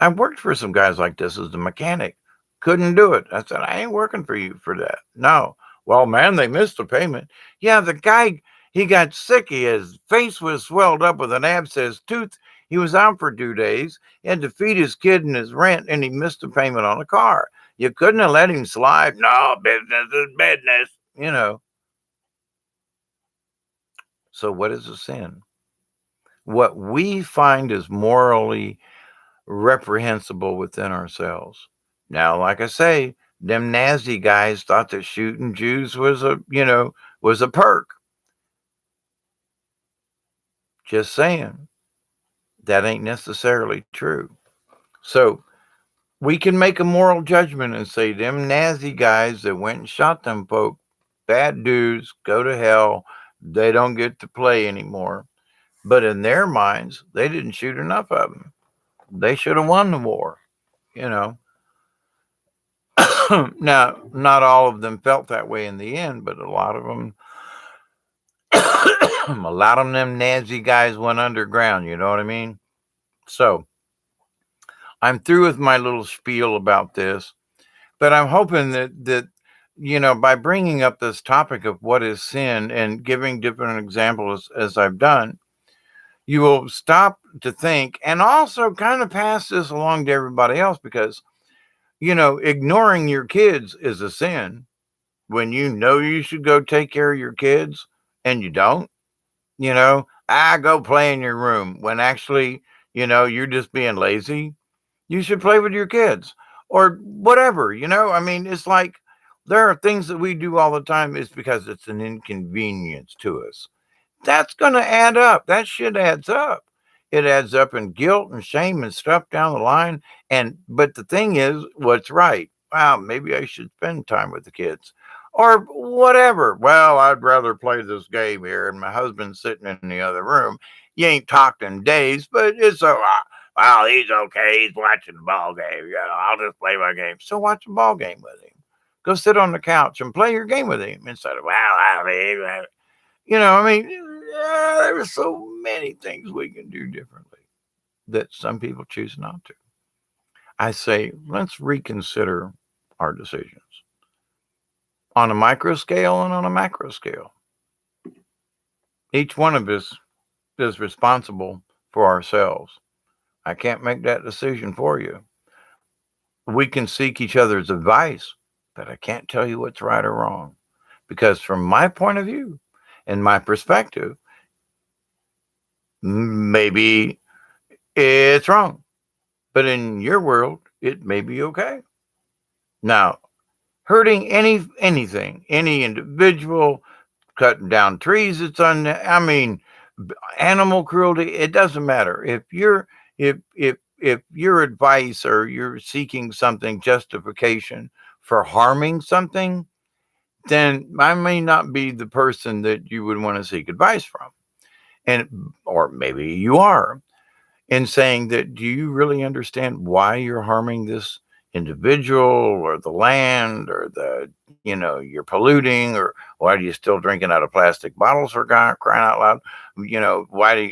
I've worked for some guys like this as a mechanic. Couldn't do it. I said, I ain't working for you for that. No. Well, man, they missed a payment. Yeah, the guy, he got sick. His face was swelled up with an abscess tooth. He was out for 2 days. He had to feed his kid and his rent, and he missed a payment on a car. You couldn't have let him slide. No, business is business. So what is a sin? What we find is morally reprehensible within ourselves. Now, like I say, them Nazi guys thought that shooting Jews was a perk. Just saying, that ain't necessarily true. So we can make a moral judgment and say them Nazi guys that went and shot them folk, bad dudes, go to hell. They don't get to play anymore. But in their minds, they didn't shoot enough of them. They should have won the war, you know. Now, not all of them felt that way in the end, but a lot of them, a lot of them Nazi guys went underground. You know what I mean? So I'm through with my little spiel about this, but I'm hoping that by bringing up this topic of what is sin and giving different examples as I've done, you will stop to think and also kind of pass this along to everybody else because ignoring your kids is a sin when you know you should go take care of your kids and you don't, go play in your room when actually, you're just being lazy. You should play with your kids or whatever, I mean, it's like there are things that we do all the time is because it's an inconvenience to us. That's going to add up. That shit adds up. It adds up in guilt and shame and stuff down the line. But the thing is, what's right? Wow, maybe I should spend time with the kids or whatever. Well, I'd rather play this game here and my husband's sitting in the other room. You ain't talked in days, but it's so, well, he's okay. He's watching the ball game. I'll just play my game. So watch the ball game with him. Go sit on the couch and play your game with him instead of, well, I mean, there are so many things we can do differently that some people choose not to. I say, let's reconsider our decisions on a micro scale and on a macro scale. Each one of us is responsible for ourselves. I can't make that decision for you. We can seek each other's advice, but I can't tell you what's right or wrong. Because from my point of view and my perspective, maybe it's wrong. But in your world, it may be okay. Now, hurting anything, any individual, cutting down trees, it's I mean, animal cruelty, it doesn't matter. If your advice or you're seeking something justification for harming something, then I may not be the person that you would want to seek advice from. And or maybe you are, in saying that, do you really understand why you're harming this individual or the land or you're polluting, or why are you still drinking out of plastic bottles, for crying out loud? Why do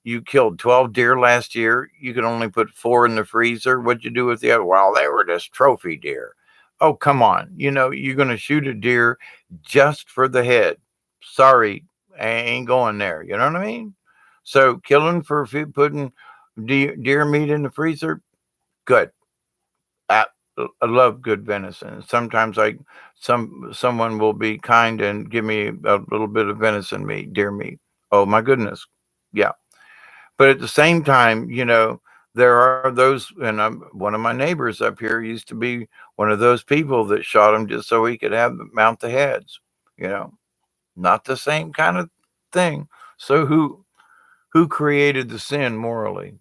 you killed 12 deer last year? You could only put 4 in the freezer. What'd you do with the other? Well, they were just trophy deer. Oh, come on. You're going to shoot a deer just for the head. Sorry, I ain't going there. You know what I mean? So killing for putting deer meat in the freezer, good. I, I love good venison. Sometimes someone will be kind and give me a little bit of venison meat, deer meat. Oh my goodness, yeah. But at the same time, there are those, and one of my neighbors up here used to be one of those people that shot him just so he could mount the heads. You know, not the same kind of thing. So who created the sin morally?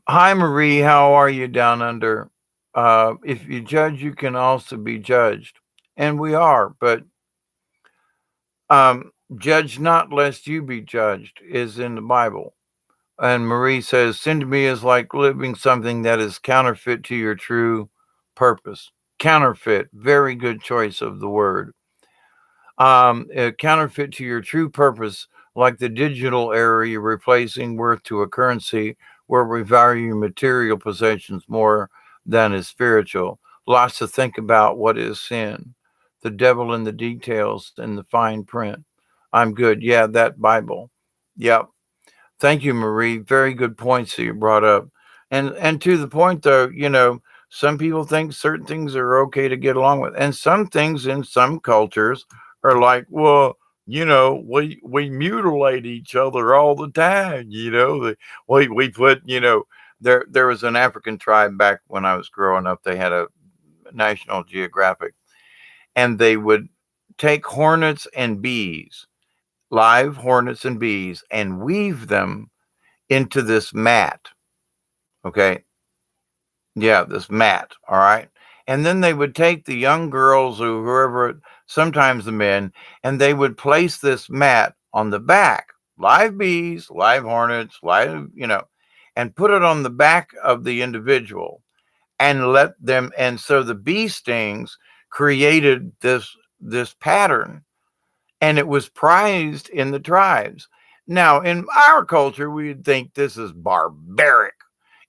Hi, Marie. How are you down under? If you judge, you can also be judged. And we are, but judge not lest you be judged is in the Bible. And Marie says, sin to me is like living something that is counterfeit to your true purpose. Counterfeit, very good choice of the word. Counterfeit to your true purpose, like the digital era, you're replacing worth to a currency where we value material possessions more than is spiritual. Lots to think about what is sin, the devil in the details and the fine print. I'm good. Yeah, that Bible. Yep. Thank you, Marie. Very good points that you brought up. And to the point though, some people think certain things are okay to get along with. And some things in some cultures are like, well, we mutilate each other all the time, we put, there was an African tribe back when I was growing up, they had a National Geographic, and they would take hornets and bees, live hornets and bees, and weave them into this mat. Okay. Yeah, this mat. All right. And then they would take the young girls or whoever, sometimes the men, and they would place this mat on the back, live bees, live hornets, and put it on the back of the individual and let them. And so the bee stings created this pattern, and it was prized in the tribes. Now, in our culture, we'd think this is barbaric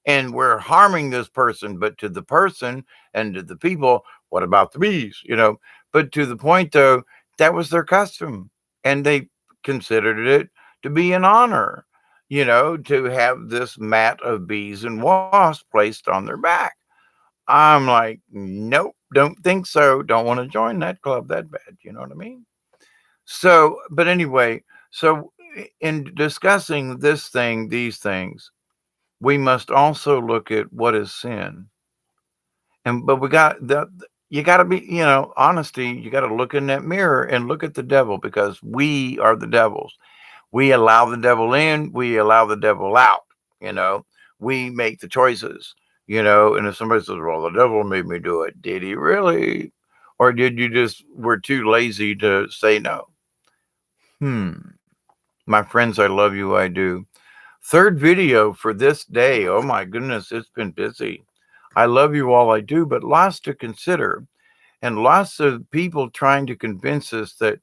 and we're harming this person, but to the person and to the people, what about the bees? But to the point though, that was their custom, and they considered it to be an honor, to have this mat of bees and wasps placed on their back. I'm like, nope, don't think so. Don't want to join that club that bad. You know what I mean? So, but anyway, so in discussing these things, we must also look at what is sin. But we got you got to be, honesty. You got to look in that mirror and look at the devil, because we are the devils. We allow the devil in, we allow the devil out, you know. We make the choices, and if somebody says, well, the devil made me do it, did he really? Or did you just were too lazy to say no? Hmm. My friends, I love you, I do. Third video for this day. Oh my goodness, it's been busy. I love you all, I do, but lots to consider, and lots of people trying to convince us that,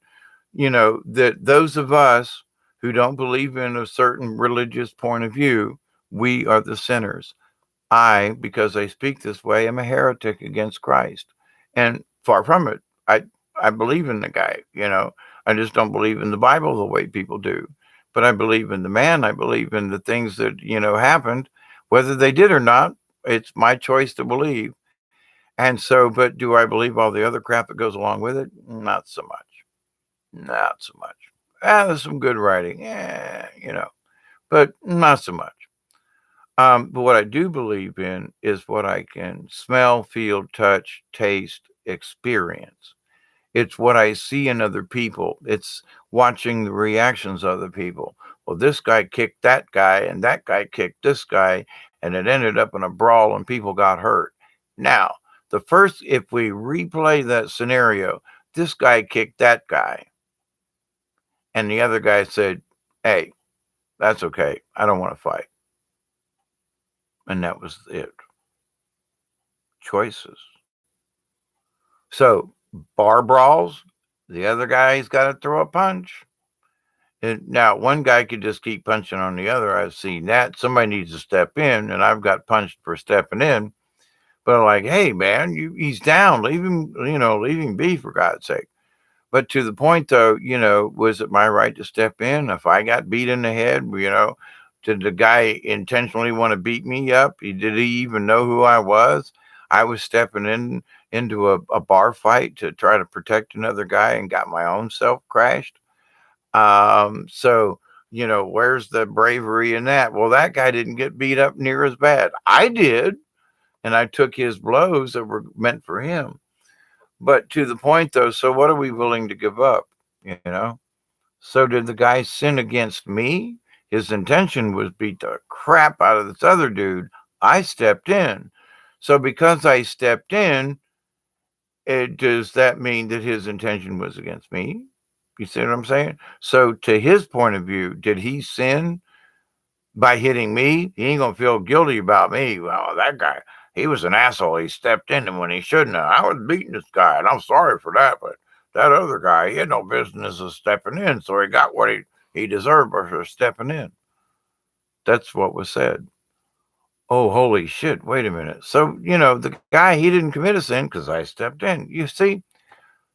that those of us who don't believe in a certain religious point of view, we are the sinners. I, because I speak this way, am a heretic against Christ. And far from it. I believe in the guy, I just don't believe in the Bible the way people do. But I believe in the man. I believe in the things that, happened, whether they did or not. It's my choice to believe. And so, but do I believe all the other crap that goes along with it? Not so much. Not so much. There's some good writing. Yeah, but not so much. But what I do believe in is what I can smell, feel, touch, taste, experience. It's what I see in other people. It's watching the reactions of other people. Well, this guy kicked that guy, and that guy kicked this guy, and it ended up in a brawl, and people got hurt. Now, if we replay that scenario, this guy kicked that guy, and the other guy said, "Hey, that's okay. I don't want to fight." And that was it. Choices. So, bar brawls, the other guy's got to throw a punch. And now, one guy could just keep punching on the other. I've seen that. Somebody needs to step in, and I've got punched for stepping in. But I'm like, hey, man, he's down. Leave him, leave him be, for God's sake. But to the point, though, was it my right to step in? If I got beat in the head, did the guy intentionally want to beat me up? Did he even know who I was? I was stepping into a bar fight to try to protect another guy and got my own self crashed. So, where's the bravery in that? Well, that guy didn't get beat up near as bad. I did, and I took his blows that were meant for him. But to the point, though, so what are we willing to give up? You know? So did the guy sin against me? His intention was beat the crap out of this other dude. I stepped in. So because I stepped in, does that mean that his intention was against me? You see what I'm saying? So to his point of view, did he sin by hitting me? He ain't gonna feel guilty about me. Well, that guy, he was an asshole. He stepped in when he shouldn't have. I was beating this guy, and I'm sorry for that. But that other guy, he had no business of stepping in, so he got what he deserved for stepping in. That's what was said. Oh, holy shit! Wait a minute. So the guy, he didn't commit a sin because I stepped in. You see,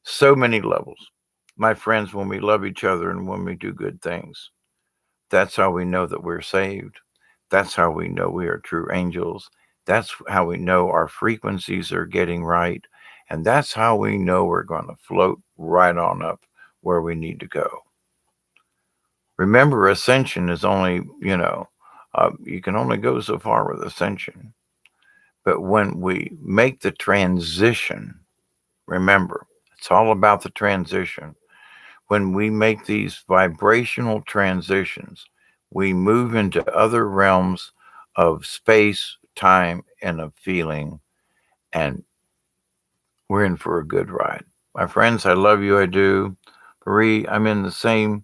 so many levels, my friends. When we love each other and when we do good things, that's how we know that we're saved. That's how we know we are true angels. That's how we know our frequencies are getting right. And that's how we know we're going to float right on up where we need to go. Remember, ascension is only, you can only go so far with ascension. But when we make the transition, remember, it's all about the transition. When we make these vibrational transitions, we move into other realms of space, time, and of feeling, and we're in for a good ride. My friends, I love you, I do. Marie, I'm in the same.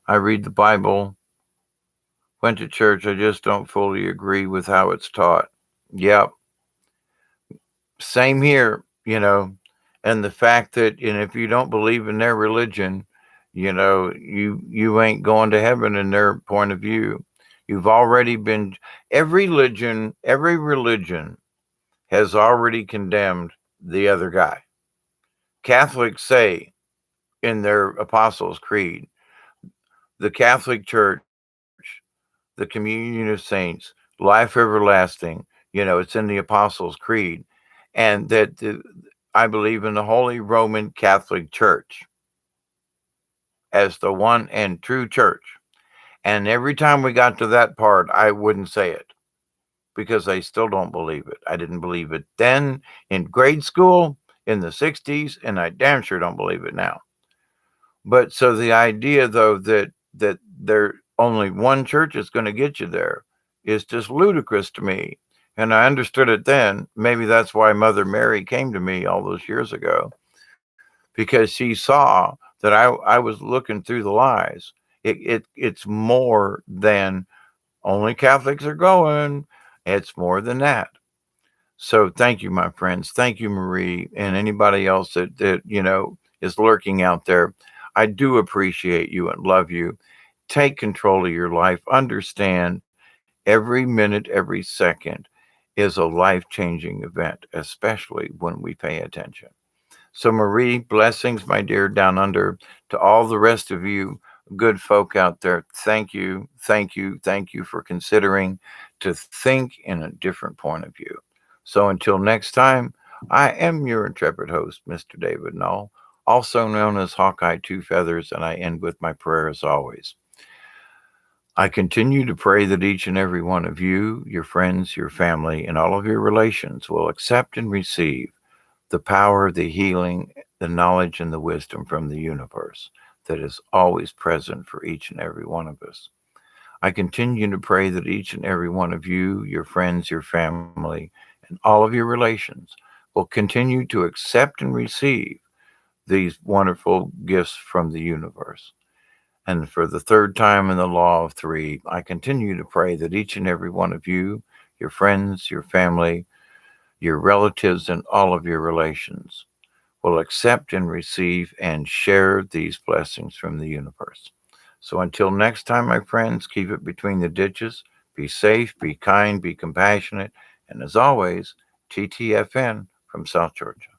I read the Bible, went to church, I just don't fully agree with how it's taught. Yep, same here, and the fact that, and if you don't believe in their religion, you ain't going to heaven in their point of view. You've already been. Every religion has already condemned the other guy. Catholics say in their Apostles' Creed, the Catholic Church, the communion of saints, life everlasting. It's in the Apostles' Creed, and that I believe in the Holy Roman Catholic Church as the one and true church. And every time we got to that part, I wouldn't say it because I still don't believe it. I didn't believe it then in grade school in the 60s, and I damn sure don't believe it now. But so the idea, though, that there only one church is going to get you there is just ludicrous to me. And I understood it then. Maybe that's why Mother Mary came to me all those years ago, because she saw that I was looking through the lies. It's more than only Catholics are going. It's more than that. So thank you, my friends. Thank you, Marie, and anybody else that is lurking out there. I do appreciate you and love you. Take control of your life. Understand every minute, every second is a life-changing event, especially when we pay attention. So, Marie, blessings, my dear, down under. To all the rest of you good folk out there, thank you, thank you, thank you for considering to think in a different point of view. So, until next time, I am your intrepid host, Mr. David Null, also known as Hawkeye Two Feathers, and I end with my prayer as always. I continue to pray that each and every one of you, your friends, your family, and all of your relations will accept and receive the power, the healing, the knowledge and the wisdom from the universe that is always present for each and every one of us. I continue to pray that each and every one of you, your friends, your family, and all of your relations will continue to accept and receive these wonderful gifts from the universe. And for the third time in the law of three, I continue to pray that each and every one of you, your friends, your family, your relatives, and all of your relations will accept and receive and share these blessings from the universe. So until next time, my friends, keep it between the ditches. Be safe, be kind, be compassionate, and as always, TTFN from South Georgia.